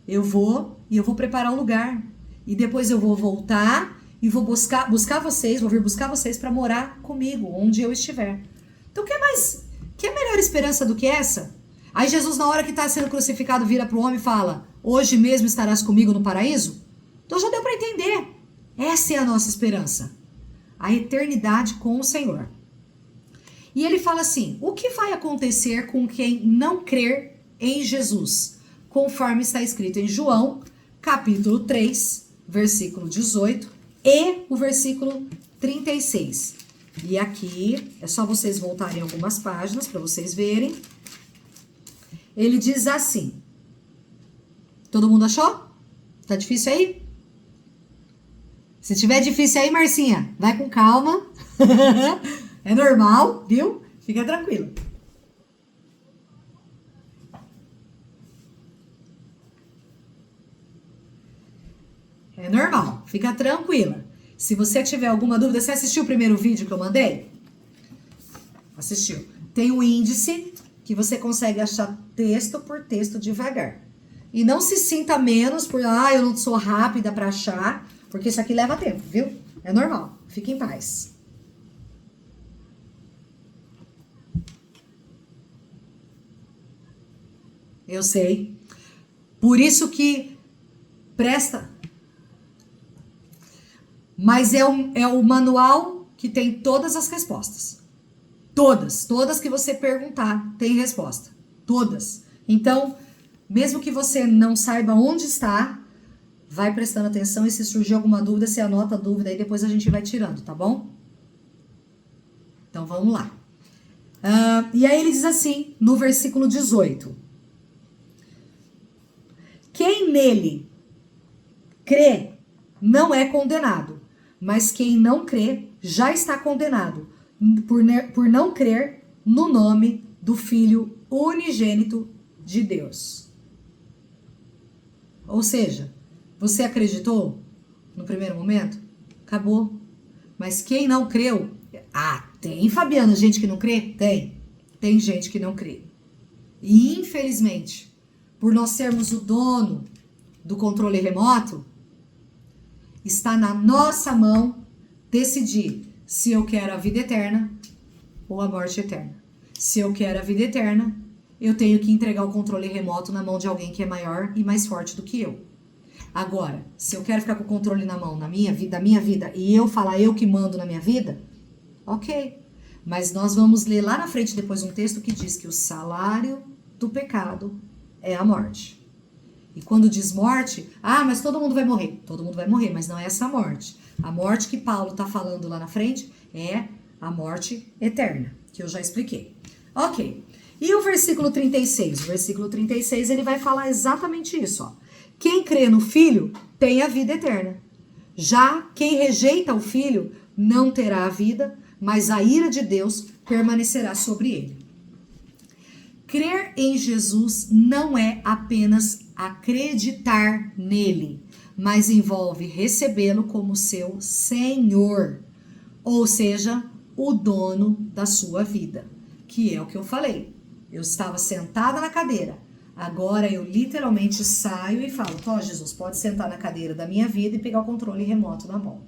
e eu vou preparar um lugar. E depois eu vou voltar e vou buscar vocês, vou vir buscar vocês para morar comigo, onde eu estiver. Então, que melhor esperança do que essa? Aí Jesus, na hora que está sendo crucificado, vira para o homem e fala, hoje mesmo estarás comigo no paraíso? Então já deu para entender. Essa é a nossa esperança. A eternidade com o Senhor. E ele fala assim, o que vai acontecer com quem não crer em Jesus? Conforme está escrito em João, capítulo 3, versículo 18 e o versículo 36. E aqui, é só vocês voltarem algumas páginas para vocês verem. Ele diz assim, todo mundo achou? Tá difícil aí? Se tiver difícil aí, Marcinha, vai com calma. É normal, viu? Fica tranquilo. É normal, fica tranquila. Se você tiver alguma dúvida, você assistiu o primeiro vídeo que eu mandei? Assistiu. Tem um índice que você consegue achar texto por texto devagar. E não se sinta menos por, eu não sou rápida para achar, porque isso aqui leva tempo, viu? É normal, fique em paz. Eu sei. Por isso que presta. Mas é o manual que tem todas as respostas. Todas que você perguntar tem resposta. Todas. Então, mesmo que você não saiba onde está, vai prestando atenção e se surgir alguma dúvida, você anota a dúvida e depois a gente vai tirando, tá bom? Então, vamos lá. E aí ele diz assim, no versículo 18. Quem nele crê não é condenado, mas quem não crê já está condenado, por não crer no nome do Filho unigênito de Deus. Ou seja, você acreditou no primeiro momento? Acabou. Mas quem não creu... tem, Fabiana, gente que não crê? Tem gente que não crê. E infelizmente... por nós sermos o dono do controle remoto, está na nossa mão decidir se eu quero a vida eterna ou a morte eterna. Se eu quero a vida eterna, eu tenho que entregar o controle remoto na mão de alguém que é maior e mais forte do que eu. Agora, se eu quero ficar com o controle na mão da minha vida, e eu falar eu que mando na minha vida, ok. Mas nós vamos ler lá na frente depois um texto que diz que o salário do pecado é a morte. E quando diz morte, mas todo mundo vai morrer. Todo mundo vai morrer, mas não é essa morte. A morte que Paulo está falando lá na frente é a morte eterna, que eu já expliquei. Ok. E o versículo 36? O versículo 36, ele vai falar exatamente isso, ó. Quem crê no Filho tem a vida eterna. Já quem rejeita o Filho não terá a vida, mas a ira de Deus permanecerá sobre ele. Crer em Jesus não é apenas acreditar nele, mas envolve recebê-lo como seu Senhor. ou seja, o dono da sua vida, que é o que eu falei. Eu estava sentada na cadeira, agora eu literalmente saio e falo, Jesus, pode sentar na cadeira da minha vida e pegar o controle remoto na mão.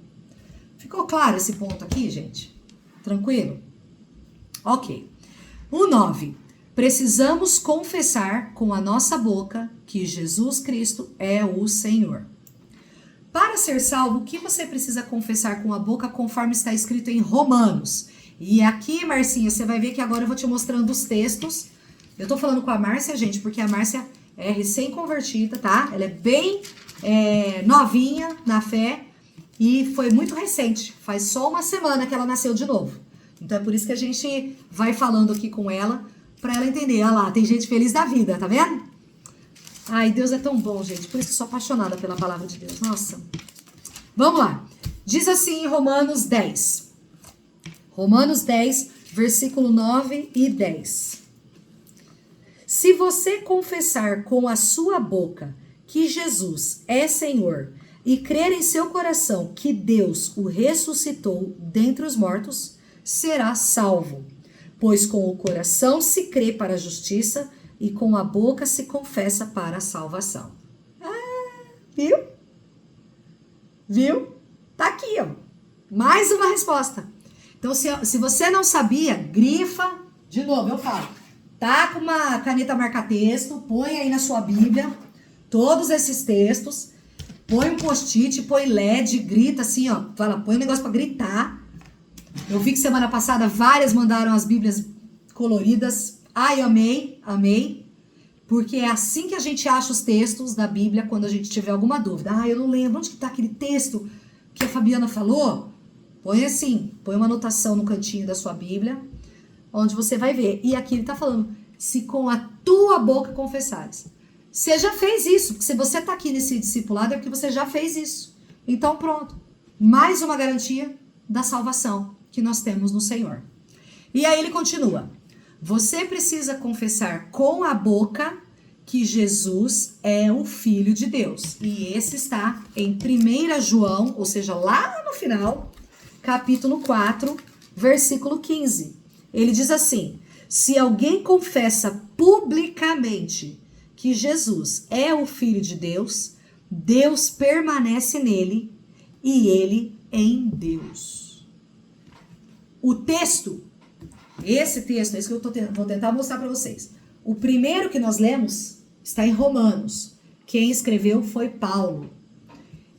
Ficou claro esse ponto aqui, gente? Tranquilo? Ok. O 9. Precisamos confessar com a nossa boca que Jesus Cristo é o Senhor. Para ser salvo, o que você precisa confessar com a boca, conforme está escrito em Romanos? E aqui, Marcinha, você vai ver que agora eu vou te mostrando os textos. Eu tô falando com a Márcia, gente, porque a Márcia é recém-convertida, tá? Ela é bem novinha na fé e foi muito recente. Faz só uma semana que ela nasceu de novo. Então é por isso que a gente vai falando aqui com ela, pra ela entender. Olha lá, tem gente feliz da vida, tá vendo? Ai, Deus é tão bom, gente. Por isso que eu sou apaixonada pela palavra de Deus. Nossa. Vamos lá. Diz assim em Romanos 10. Romanos 10, versículo 9 e 10. Se você confessar com a sua boca que Jesus é Senhor e crer em seu coração que Deus o ressuscitou dentre os mortos, será salvo. Pois com o coração se crê para a justiça e com a boca se confessa para a salvação. Viu? Viu? Tá aqui, ó. Mais uma resposta. Então, se você não sabia, grifa. De novo, eu falo. Tá com uma caneta marca-texto, põe aí na sua Bíblia todos esses textos. Põe um post-it, põe LED, grita assim, ó. Fala, põe um negócio pra gritar. Eu vi que semana passada várias mandaram as Bíblias coloridas. Ai, amei, amei. Porque é assim que a gente acha os textos da Bíblia quando a gente tiver alguma dúvida. Eu não lembro. Onde que tá aquele texto que a Fabiana falou? Põe assim, põe uma anotação no cantinho da sua Bíblia, onde você vai ver. E aqui ele tá falando, se com a tua boca confessares. Você já fez isso. Porque se você tá aqui nesse discipulado é porque você já fez isso. Então pronto. Mais uma garantia da salvação que nós temos no Senhor. E aí ele continua. Você precisa confessar com a boca que Jesus é o Filho de Deus. E esse está em 1 João, ou seja, lá no final, capítulo 4, versículo 15. Ele diz assim, se alguém confessa publicamente que Jesus é o Filho de Deus, Deus permanece nele e ele em Deus. O texto, esse texto, é isso que eu vou tentar mostrar para vocês. O primeiro que nós lemos está em Romanos. Quem escreveu foi Paulo.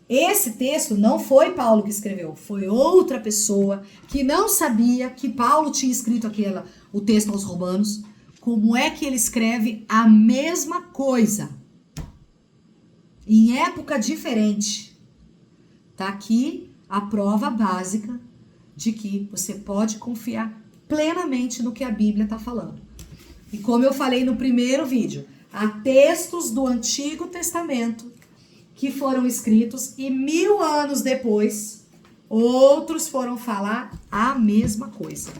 Esse texto não foi Paulo que escreveu, foi outra pessoa que não sabia que Paulo tinha escrito o texto aos Romanos. Como é que ele escreve a mesma coisa em época diferente? Tá aqui a prova básica de que você pode confiar plenamente no que a Bíblia está falando. E como eu falei no primeiro vídeo, há textos do Antigo Testamento que foram escritos e 1000 anos depois, outros foram falar a mesma coisa.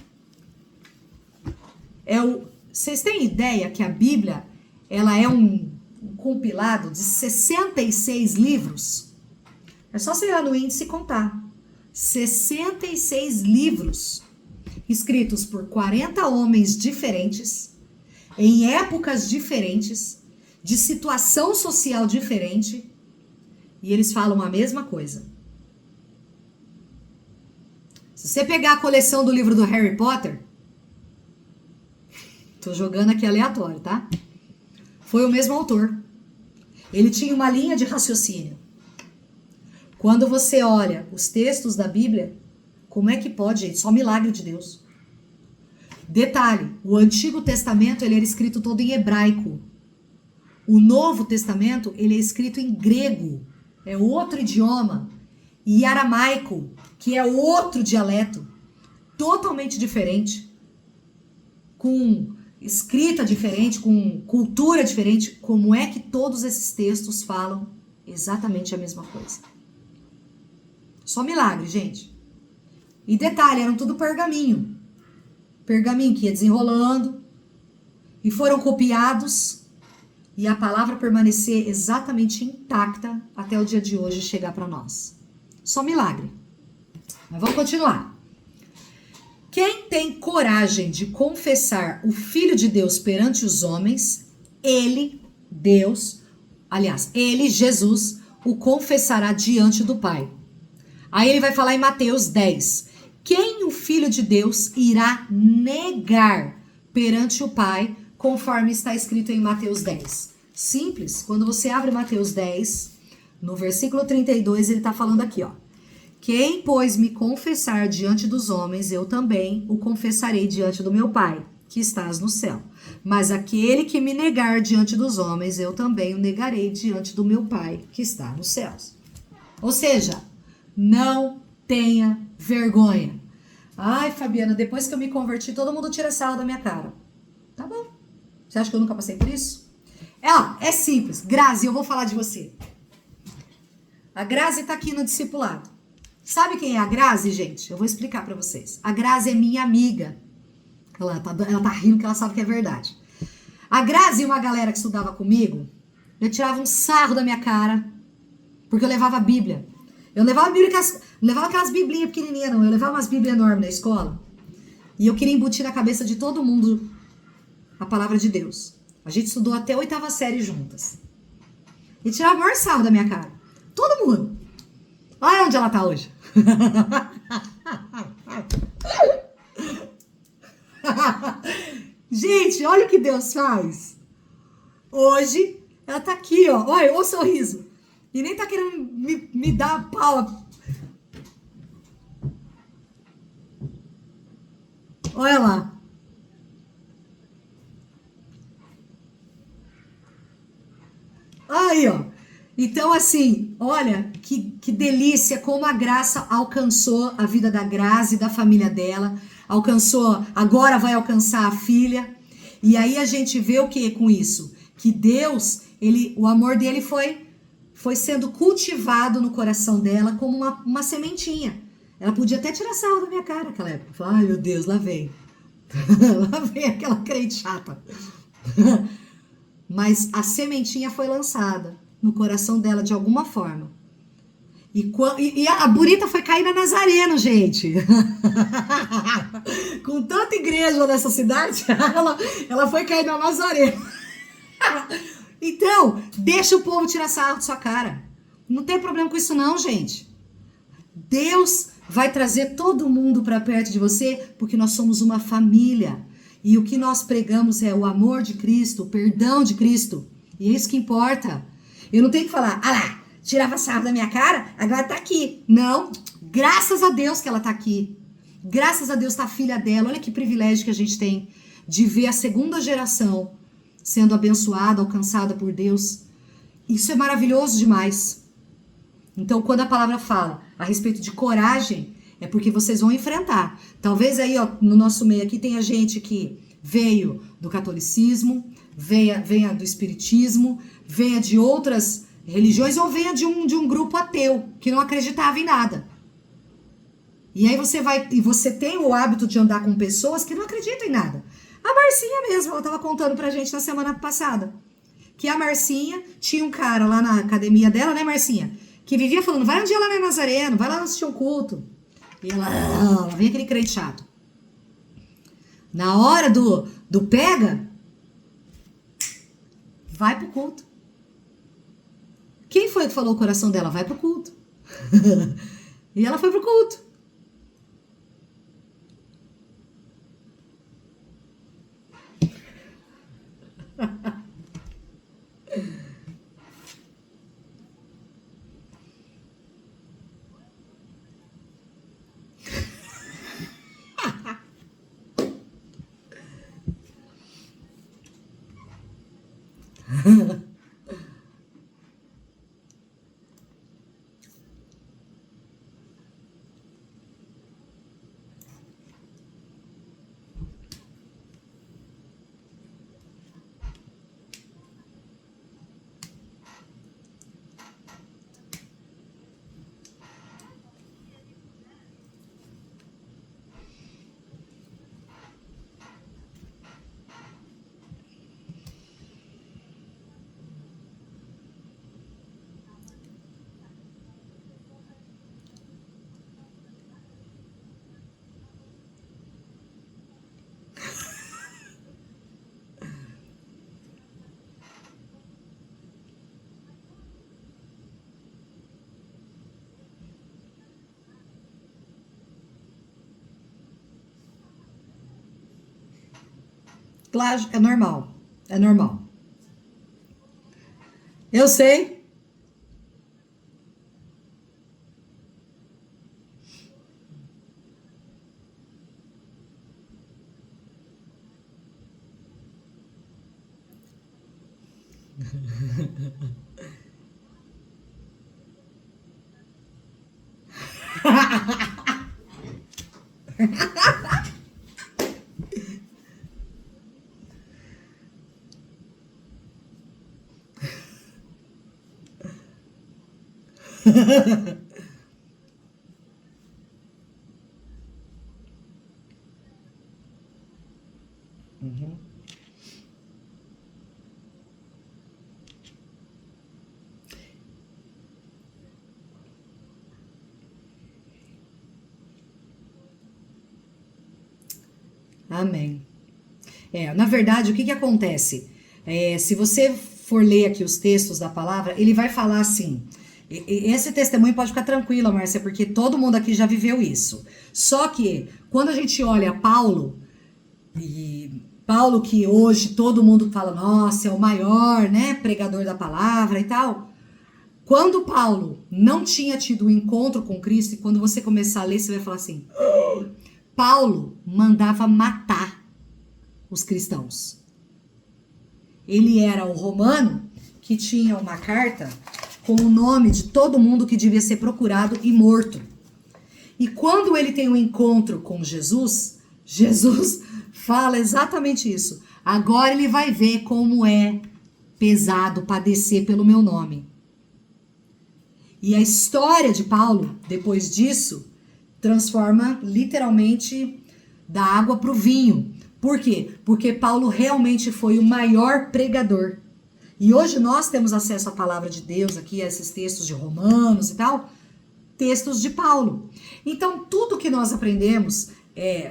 Vocês têm ideia que a Bíblia ela é um compilado de 66 livros? É só você ir no índice e contar. 66 livros escritos por 40 homens diferentes, em épocas diferentes, de situação social diferente, e eles falam a mesma coisa. Se você pegar a coleção do livro do Harry Potter, tô jogando aqui aleatório, tá? Foi o mesmo autor. Ele tinha uma linha de raciocínio. Quando você olha os textos da Bíblia, como é que pode, gente? Só milagre de Deus. Detalhe, o Antigo Testamento ele era escrito todo em hebraico. O Novo Testamento ele é escrito em grego, é outro idioma, e aramaico, que é outro dialeto, totalmente diferente, com escrita diferente, com cultura diferente. Como é que todos esses textos falam exatamente a mesma coisa? Só milagre, gente. E detalhe, eram tudo pergaminho. Pergaminho que ia desenrolando. E foram copiados. E a palavra permanecer exatamente intacta até o dia de hoje chegar para nós. Só milagre. Mas vamos continuar. Quem tem coragem de confessar o Filho de Deus perante os homens, ele, Deus, aliás, ele, Jesus, o confessará diante do Pai. Aí ele vai falar em Mateus 10. Quem o Filho de Deus irá negar perante o Pai, conforme está escrito em Mateus 10? Simples. Quando você abre Mateus 10, no versículo 32, ele está falando aqui, ó. Quem, pois, me confessar diante dos homens, eu também o confessarei diante do meu Pai, que estás no céu. Mas aquele que me negar diante dos homens, eu também o negarei diante do meu Pai, que está nos céus. Ou seja, não tenha vergonha. Ai, Fabiana, depois que eu me converti, todo mundo tira sarro da minha cara. Tá bom. Você acha que eu nunca passei por isso? É simples. Grazi, eu vou falar de você. A Grazi tá aqui no discipulado. Sabe quem é a Grazi, gente? Eu vou explicar pra vocês. A Grazi é minha amiga. Ela tá rindo que ela sabe que é verdade. A Grazi e uma galera que estudava comigo, eu tirava um sarro da minha cara, porque eu levava a Bíblia. Eu levava a Bíblia, não levava aquelas biblinhas pequenininhas, não. Eu levava umas bíblias enormes na escola. E eu queria embutir na cabeça de todo mundo a palavra de Deus. A gente estudou até a 8ª série juntas. E tirava o maior sarro da minha cara. Todo mundo. Olha onde ela tá hoje. Gente, olha o que Deus faz. Hoje, ela tá aqui, ó. Olha o sorriso. E nem tá querendo me dar pau. Olha lá. Aí, ó. Então, assim, olha que delícia como a graça alcançou a vida da Grazi e da família dela. Alcançou, agora vai alcançar a filha. E aí a gente vê o que com isso? Que Deus, o amor dele foi sendo cultivado no coração dela como uma sementinha. Ela podia até tirar sarro da minha cara naquela época. Ai, meu Deus, lá vem. Lá vem aquela crente chata. Mas a sementinha foi lançada no coração dela de alguma forma. E a bonita foi cair na Nazareno, gente. Com tanta igreja nessa cidade, ela foi cair na Nazareno. Então, deixa o povo tirar sarro de sua cara. Não tem problema com isso não, gente. Deus vai trazer todo mundo para perto de você, porque nós somos uma família. E o que nós pregamos é o amor de Cristo, o perdão de Cristo. E é isso que importa. Eu não tenho que falar, ah lá, tirava sarro da minha cara, agora tá aqui. Não, graças a Deus que ela tá aqui. Graças a Deus tá a filha dela. Olha que privilégio que a gente tem de ver a segunda geração sendo abençoada, alcançada por Deus. Isso é maravilhoso demais. Então, quando a palavra fala a respeito de coragem, é porque vocês vão enfrentar. Talvez aí, ó, no nosso meio aqui tenha gente que veio do catolicismo, venha do espiritismo, venha de outras religiões ou venha de um grupo ateu que não acreditava em nada. E aí você tem o hábito de andar com pessoas que não acreditam em nada. A Marcinha mesmo, ela estava contando pra gente na semana passada que a Marcinha tinha um cara lá na academia dela, né, Marcinha? Que vivia falando, vai um dia lá na Nazareno, vai lá assistir um culto. E ela vem aquele crente chato. Na hora do pega, vai pro culto. Quem foi que falou o coração dela? Vai pro culto. E ela foi pro culto. Plágio é normal. É normal. Eu sei. Amém. Na verdade, o que acontece? Se você for ler aqui os textos da palavra, ele vai falar assim. Esse testemunho pode ficar tranquila, Márcia, porque todo mundo aqui já viveu isso. Só que, quando a gente olha Paulo, e Paulo que hoje todo mundo fala, nossa, é o maior, né, pregador da palavra e tal. Quando Paulo não tinha tido um encontro com Cristo, e quando você começar a ler, você vai falar assim, Paulo mandava matar os cristãos. Ele era o romano que tinha uma carta com o nome de todo mundo que devia ser procurado e morto. E quando ele tem um encontro com Jesus, Jesus fala exatamente isso. Agora ele vai ver como é pesado padecer pelo meu nome. E a história de Paulo, depois disso, transforma literalmente da água para o vinho. Por quê? Porque Paulo realmente foi o maior pregador. E hoje nós temos acesso à palavra de Deus aqui, a esses textos de Romanos e tal, textos de Paulo. Então, tudo que nós aprendemos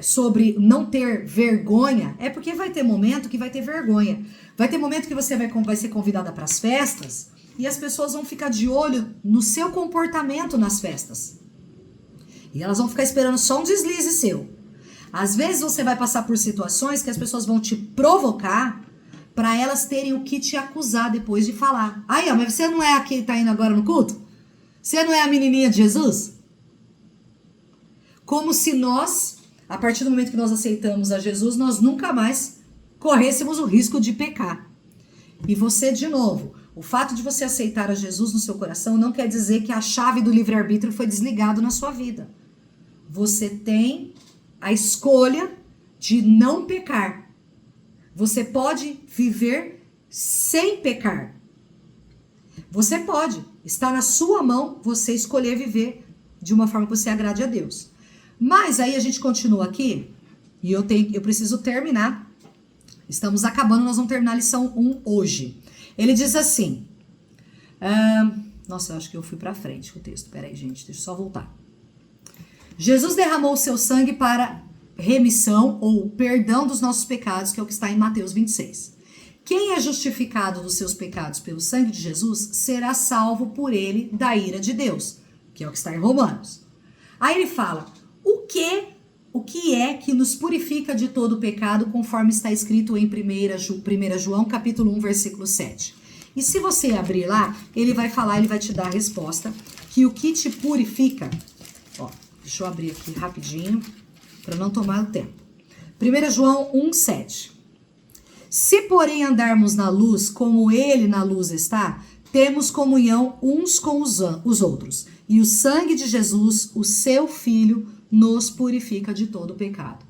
sobre não ter vergonha, é porque vai ter momento que vai ter vergonha. Vai ter momento que você vai ser convidada para as festas e as pessoas vão ficar de olho no seu comportamento nas festas. E elas vão ficar esperando só um deslize seu. Às vezes você vai passar por situações que as pessoas vão te provocar para elas terem o que te acusar depois de falar. Aí, mas você não é a que tá indo agora no culto? Você não é a menininha de Jesus? Como se nós, a partir do momento que nós aceitamos a Jesus, nós nunca mais corrêssemos o risco de pecar. E você, de novo, o fato de você aceitar a Jesus no seu coração não quer dizer que a chave do livre-arbítrio foi desligado na sua vida. Você tem a escolha de não pecar. Você pode viver sem pecar. Você pode. Está na sua mão você escolher viver de uma forma que você agrade a Deus. Mas aí a gente continua aqui e eu preciso terminar. Estamos acabando, nós vamos terminar a lição 1 hoje. Ele diz assim... nossa, eu acho que eu fui para frente com o texto. Peraí, gente, deixa eu só voltar. Jesus derramou o seu sangue para remissão ou perdão dos nossos pecados, que é o que está em Mateus 26. Quem é justificado dos seus pecados pelo sangue de Jesus será salvo por ele da ira de Deus, que é o que está em Romanos. Aí ele fala, o que é que nos purifica de todo o pecado, conforme está escrito em 1 João, capítulo 1, versículo 7. E se você abrir lá, ele vai falar, ele vai te dar a resposta, que o que te purifica... Deixa eu abrir aqui rapidinho, para não tomar o tempo. 1 João 1,7. Se, porém, andarmos na luz, como ele na luz está, temos comunhão uns com os outros. E o sangue de Jesus, o seu Filho, nos purifica de todo o pecado.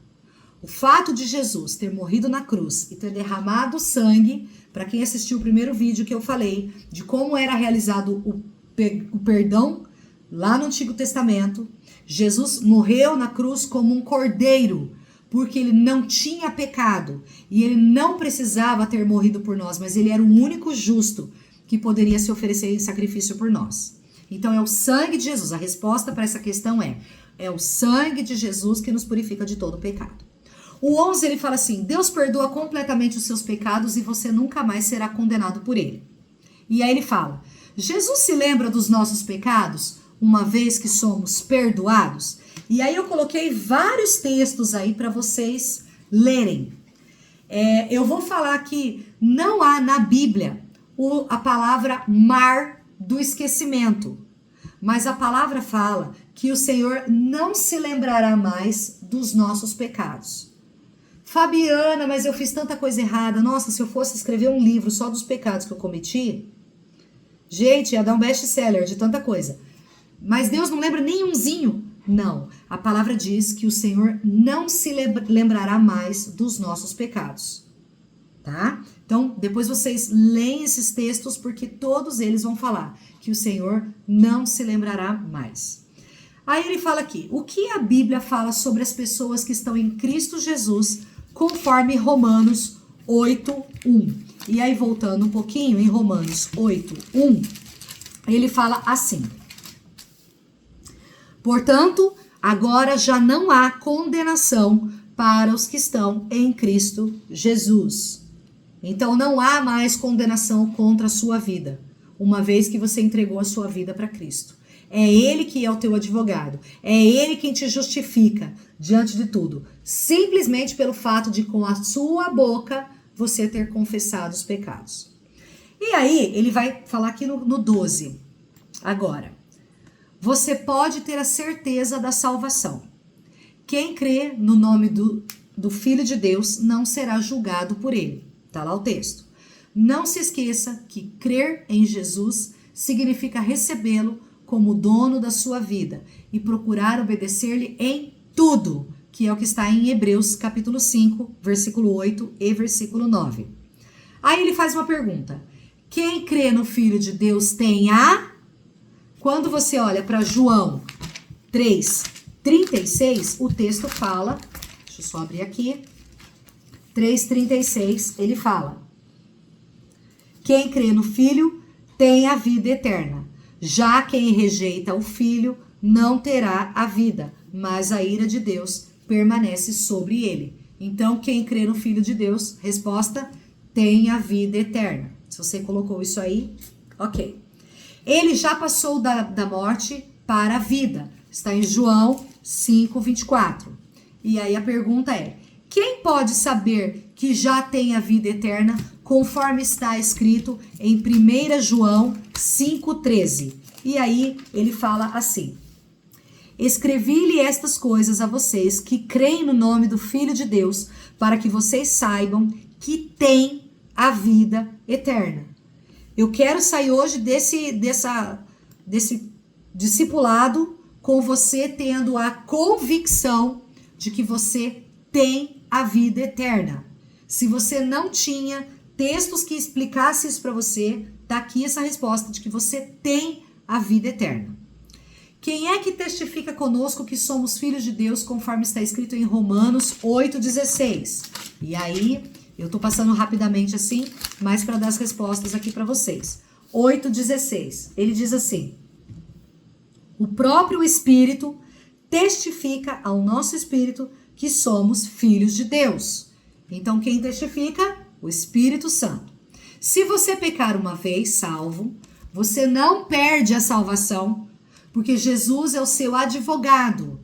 O fato de Jesus ter morrido na cruz e ter derramado sangue, para quem assistiu o primeiro vídeo que eu falei, de como era realizado o perdão lá no Antigo Testamento, Jesus morreu na cruz como um cordeiro, porque ele não tinha pecado e ele não precisava ter morrido por nós, mas ele era o único justo que poderia se oferecer em sacrifício por nós. Então é o sangue de Jesus. A resposta para essa questão é o sangue de Jesus que nos purifica de todo pecado. O 11 ele fala assim, Deus perdoa completamente os seus pecados e você nunca mais será condenado por ele. E aí ele fala, Jesus se lembra dos nossos pecados uma vez que somos perdoados? E aí eu coloquei vários textos aí para vocês lerem. Eu vou falar que não há na Bíblia a palavra mar do esquecimento. Mas a palavra fala que o Senhor não se lembrará mais dos nossos pecados. Fabiana, mas eu fiz tanta coisa errada. Nossa, se eu fosse escrever um livro só dos pecados que eu cometi, gente, ia dar um best-seller de tanta coisa. Mas Deus não lembra nenhumzinho. Não, a palavra diz que o Senhor não se lembrará mais dos nossos pecados. Tá? Então, depois vocês leem esses textos, porque todos eles vão falar que o Senhor não se lembrará mais. Aí ele fala aqui, o que a Bíblia fala sobre as pessoas que estão em Cristo Jesus, conforme Romanos 8:1. E aí, voltando um pouquinho, em Romanos 8:1, ele fala assim: portanto, agora já não há condenação para os que estão em Cristo Jesus. Então não há mais condenação contra a sua vida, uma vez que você entregou a sua vida para Cristo. É Ele que é o teu advogado, é Ele quem te justifica diante de tudo, simplesmente pelo fato de com a sua boca você ter confessado os pecados. E aí ele vai falar aqui no 12, agora, você pode ter a certeza da salvação. Quem crê no nome do Filho de Deus não será julgado por ele. Tá lá o texto. Não se esqueça que crer em Jesus significa recebê-lo como dono da sua vida e procurar obedecer-lhe em tudo, que é o que está em Hebreus capítulo 5, versículo 8 e versículo 9. Aí ele faz uma pergunta. Quem crê no Filho de Deus tem a... Quando você olha para João 3:36, o texto fala... Deixa eu só abrir aqui. 3:36, ele fala: quem crê no Filho tem a vida eterna. Já quem rejeita o Filho não terá a vida, mas a ira de Deus permanece sobre ele. Então, quem crê no Filho de Deus, resposta, tem a vida eterna. Se você colocou isso aí, ok. Ele já passou da morte para a vida. Está em João 5:24. E aí a pergunta é: quem pode saber que já tem a vida eterna, conforme está escrito em 1 João 5:13? E aí ele fala assim: escrevi-lhe estas coisas a vocês que creem no nome do Filho de Deus, para que vocês saibam que têm a vida eterna. Eu quero sair hoje desse discipulado com você tendo a convicção de que você tem a vida eterna. Se você não tinha textos que explicassem isso para você, tá aqui essa resposta de que você tem a vida eterna. Quem é que testifica conosco que somos filhos de Deus, conforme está escrito em Romanos 8:16? E aí, eu tô passando rapidamente assim, mas para dar as respostas aqui para vocês. 8:16, ele diz assim: o próprio Espírito testifica ao nosso espírito que somos filhos de Deus. Então, quem testifica? O Espírito Santo. Se você pecar uma vez, salvo, você não perde a salvação, porque Jesus é o seu advogado,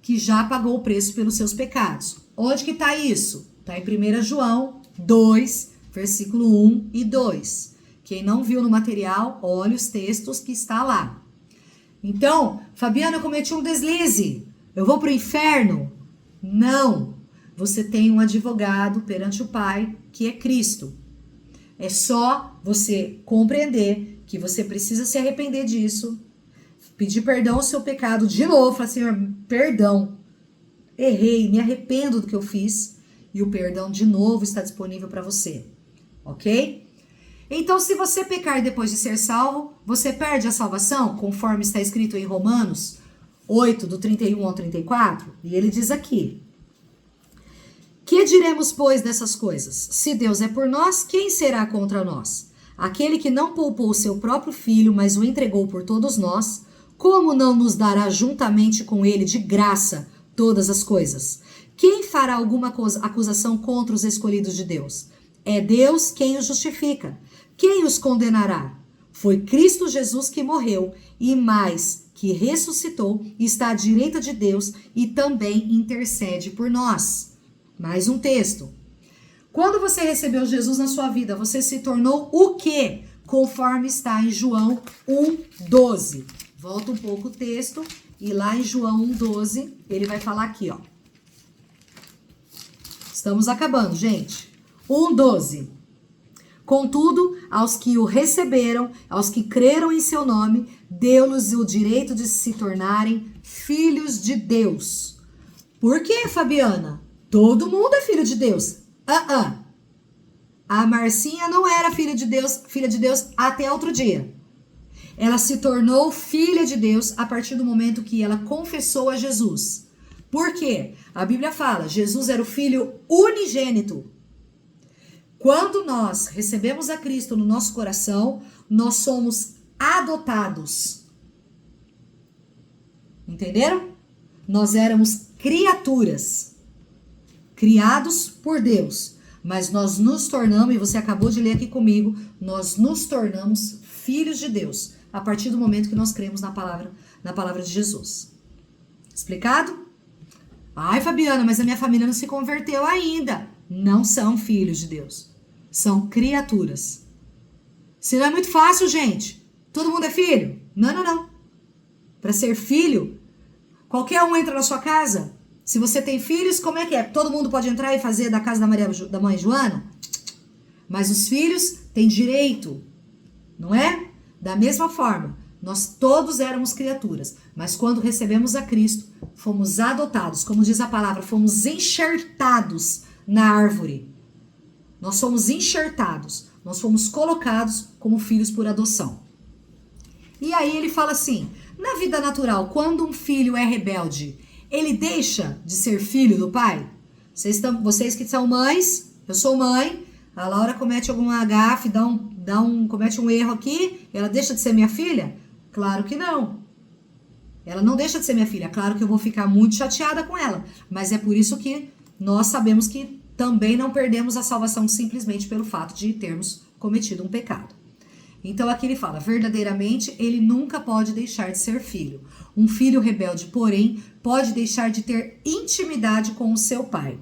que já pagou o preço pelos seus pecados. Onde que está isso? Está em 1 João 2, versículo 1 e 2. Quem não viu no material, olhe os textos que está lá. Então, Fabiana, eu cometi um deslize. Eu vou para o inferno? Não. Você tem um advogado perante o Pai, que é Cristo. É só você compreender que você precisa se arrepender disso, pedir perdão ao seu pecado de novo, falar, Senhor, perdão, errei, me arrependo do que eu fiz, e o perdão de novo está disponível para você, ok? Então, se você pecar depois de ser salvo, você perde a salvação, conforme está escrito em Romanos 8, do 31 ao 34, e ele diz aqui: que diremos, pois, dessas coisas? Se Deus é por nós, quem será contra nós? Aquele que não poupou o seu próprio filho, mas o entregou por todos nós, como não nos dará juntamente com ele de graça todas as coisas? Quem fará alguma acusação contra os escolhidos de Deus? É Deus quem os justifica. Quem os condenará? Foi Cristo Jesus que morreu e mais, que ressuscitou, está à direita de Deus e também intercede por nós. Mais um texto. Quando você recebeu Jesus na sua vida, você se tornou o quê? Conforme está em João 1,12. Volta um pouco o texto e lá em João 1,12, ele vai falar aqui, ó. Estamos acabando, gente. 1,12. Contudo, aos que o receberam, aos que creram em seu nome, deu-lhes o direito de se tornarem filhos de Deus. Por quê, Fabiana? Todo mundo é filho de Deus. A Marcinha não era filha de Deus até outro dia. Ela se tornou filha de Deus a partir do momento que ela confessou a Jesus. Por quê? A Bíblia fala, Jesus era o filho unigênito. Quando nós recebemos a Cristo no nosso coração, nós somos adotados. Entenderam? Nós éramos criaturas, criados por Deus. Mas nós nos tornamos, e você acabou de ler aqui comigo, nós nos tornamos filhos de Deus, a partir do momento que nós cremos na palavra de Jesus. Explicado? Ai, Fabiana, mas a minha família não se converteu ainda. Não são filhos de Deus. São criaturas. Se não é muito fácil, gente. Todo mundo é filho? Não. Para ser filho, qualquer um entra na sua casa. Se você tem filhos, como é que é? Todo mundo pode entrar e fazer da casa da mãe Joana? Mas os filhos têm direito, não é? Da mesma forma, nós todos éramos criaturas, mas quando recebemos a Cristo, fomos adotados, como diz a palavra, fomos enxertados na árvore. Nós somos enxertados, nós fomos colocados como filhos por adoção. E aí ele fala assim, na vida natural, quando um filho é rebelde, ele deixa de ser filho do pai? Vocês que são mães, eu sou mãe, a Laura comete alguma gafe, comete um erro aqui, ela deixa de ser minha filha? Claro que não. Ela não deixa de ser minha filha. Claro que eu vou ficar muito chateada com ela, mas é por isso que nós sabemos que também não perdemos a salvação simplesmente pelo fato de termos cometido um pecado. Então aqui ele fala, verdadeiramente ele nunca pode deixar de ser filho. Um filho rebelde, porém, pode deixar de ter intimidade com o seu pai.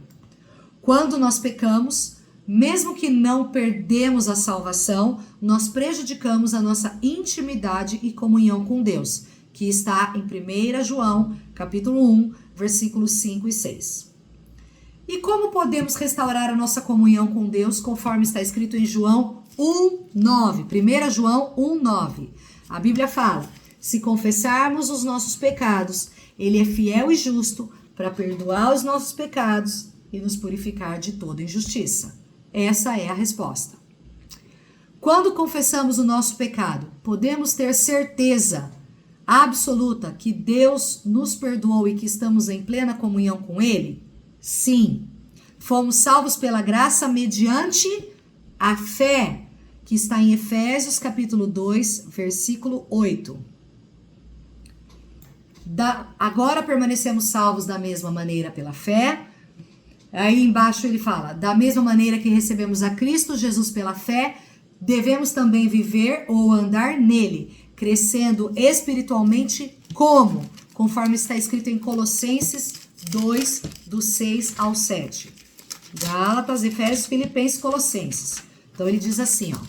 Quando nós pecamos, mesmo que não perdemos a salvação, nós prejudicamos a nossa intimidade e comunhão com Deus, que está em 1 João, capítulo 1, versículos 5 e 6. E como podemos restaurar a nossa comunhão com Deus, conforme está escrito em João 1,9. 1 João 1,9. A Bíblia fala, se confessarmos os nossos pecados, Ele é fiel e justo para perdoar os nossos pecados e nos purificar de toda injustiça. Essa é a resposta. Quando confessamos o nosso pecado, podemos ter certeza absoluta que Deus nos perdoou e que estamos em plena comunhão com Ele? Sim. Fomos salvos pela graça mediante a fé, que está em Efésios capítulo 2, versículo 8. Agora permanecemos salvos da mesma maneira pela fé. Aí embaixo ele fala, da mesma maneira que recebemos a Cristo Jesus pela fé, devemos também viver ou andar nele, crescendo espiritualmente como? Conforme está escrito em Colossenses 2, do 6 ao 7. Gálatas, Efésios, Filipenses, Colossenses. Então ele diz assim, ó.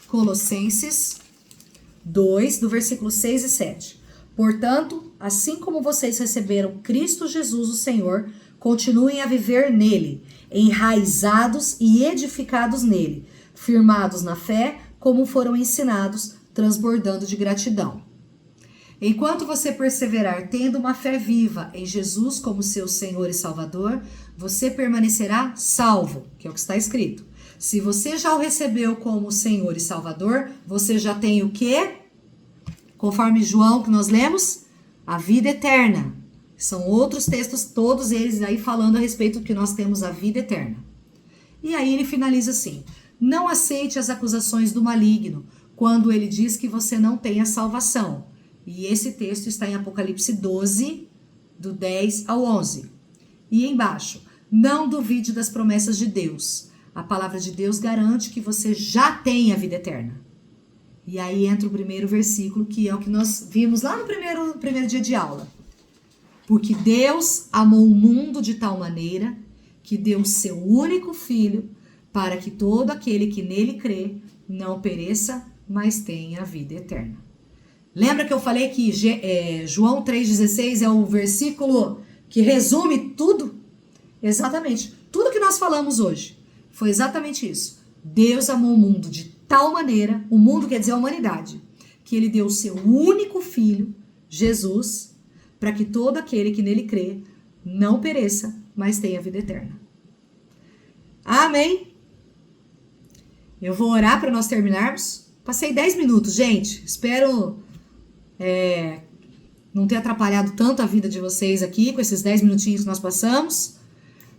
Colossenses 2, do versículo 6 e 7. Portanto, assim como vocês receberam Cristo Jesus, o Senhor, continuem a viver nele, enraizados e edificados nele, firmados na fé, como foram ensinados, transbordando de gratidão. Enquanto você perseverar tendo uma fé viva em Jesus como seu Senhor e Salvador, você permanecerá salvo, que é o que está escrito. Se você já o recebeu como Senhor e Salvador, você já tem o quê? Conforme João que nós lemos, a vida eterna. São outros textos, todos eles aí falando a respeito do que nós temos a vida eterna. E aí ele finaliza assim, não aceite as acusações do maligno, quando ele diz que você não tem a salvação. E esse texto está em Apocalipse 12, do 10 ao 11. E embaixo, não duvide das promessas de Deus. A palavra de Deus garante que você já tem a vida eterna. E aí entra o primeiro versículo, que é o que nós vimos lá no primeiro dia de aula. Porque Deus amou o mundo de tal maneira que deu o seu único filho, para que todo aquele que nele crê não pereça, mas tenha a vida eterna. Lembra que eu falei que João 3,16 é o versículo que resume tudo? Exatamente. Tudo que nós falamos hoje foi exatamente isso. Deus amou o mundo de tal maneira, o mundo quer dizer a humanidade, que ele deu o seu único filho, Jesus, para que todo aquele que nele crê não pereça, mas tenha vida eterna. Amém? Eu vou orar para nós terminarmos. Passei 10 minutos, gente. Espero não ter atrapalhado tanto a vida de vocês aqui com esses 10 minutinhos que nós passamos.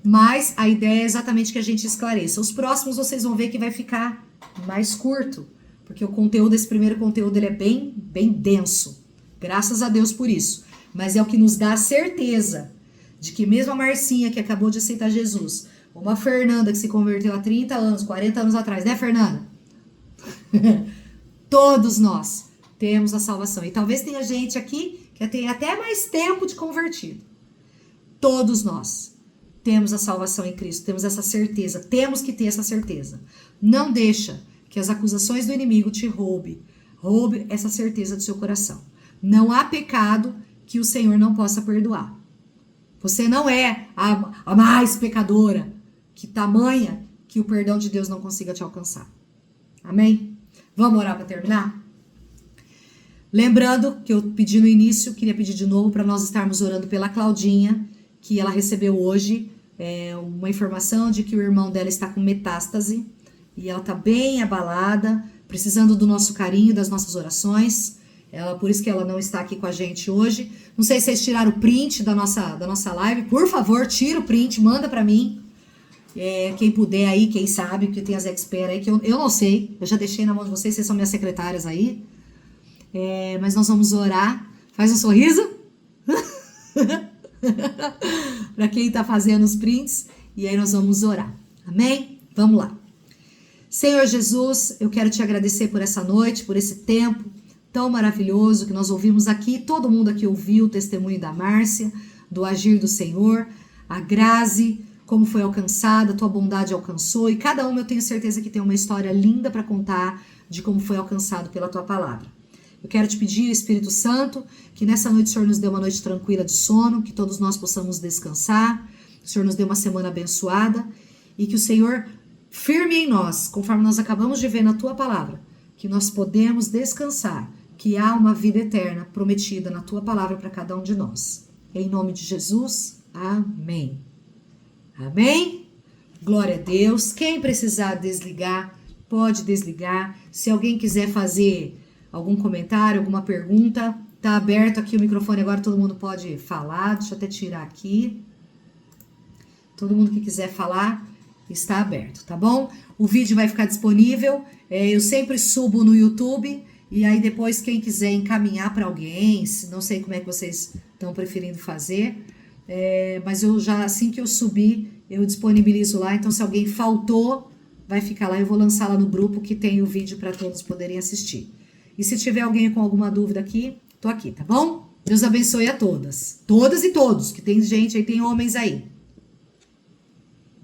Mas a ideia é exatamente que a gente esclareça. Os próximos vocês vão ver que vai ficar mais curto, porque o conteúdo, esse primeiro conteúdo, ele é bem denso. Graças a Deus por isso. Mas é o que nos dá a certeza de que mesmo a Marcinha, que acabou de aceitar Jesus, uma Fernanda que se converteu há 30 anos, 40 anos atrás, né, Fernanda? Todos nós temos a salvação. E talvez tenha gente aqui que tem até mais tempo de convertido. Todos nós temos a salvação em Cristo, temos essa certeza, temos que ter essa certeza. Não deixa que as acusações do inimigo te roube essa certeza do seu coração. Não há pecado que o Senhor não possa perdoar. Você não é a mais pecadora, que tamanha que o perdão de Deus não consiga te alcançar. Amém? Vamos orar para terminar? Lembrando que eu pedi no início, queria pedir de novo para nós estarmos orando pela Claudinha, que ela recebeu hoje uma informação de que o irmão dela está com metástase e ela está bem abalada, precisando do nosso carinho, das nossas orações. Por isso que ela não está aqui com a gente hoje. Não sei se vocês tiraram o print da nossa live. Por favor, tira o print, manda para mim. Quem puder aí, quem sabe, porque tem as experts aí, que eu não sei. Eu já deixei na mão de vocês são minhas secretárias aí. Mas nós vamos orar. Faz um sorriso. Para quem está fazendo os prints. E aí nós vamos orar. Amém? Vamos lá. Senhor Jesus, eu quero te agradecer por essa noite, por esse tempo tão maravilhoso que nós ouvimos aqui. Todo mundo aqui ouviu o testemunho da Márcia, do agir do Senhor, a Grazi, como foi alcançada, a tua bondade alcançou. E cada uma eu tenho certeza que tem uma história linda para contar de como foi alcançado pela tua palavra. Eu quero te pedir, Espírito Santo, que nessa noite o Senhor nos dê uma noite tranquila de sono, que todos nós possamos descansar, que o Senhor nos dê uma semana abençoada e que o Senhor firme em nós, conforme nós acabamos de ver na tua palavra, que nós podemos descansar, que há uma vida eterna prometida na tua palavra para cada um de nós. Em nome de Jesus, amém. Amém? Glória a Deus. Quem precisar desligar, pode desligar. Se alguém quiser fazer algum comentário, alguma pergunta, tá aberto aqui o microfone agora, todo mundo pode falar. Deixa eu até tirar aqui. Todo mundo que quiser falar está aberto, tá bom? O vídeo vai ficar disponível. Eu sempre subo no YouTube e aí depois quem quiser encaminhar para alguém, não sei como é que vocês estão preferindo fazer, mas eu já, assim que eu subir, eu disponibilizo lá. Então se alguém faltou, vai ficar lá. Eu vou lançar lá no grupo que tem o vídeo para todos poderem assistir. E se tiver alguém com alguma dúvida aqui, tô aqui, tá bom? Deus abençoe a todas. Todas e todos, que tem gente aí, tem homens aí.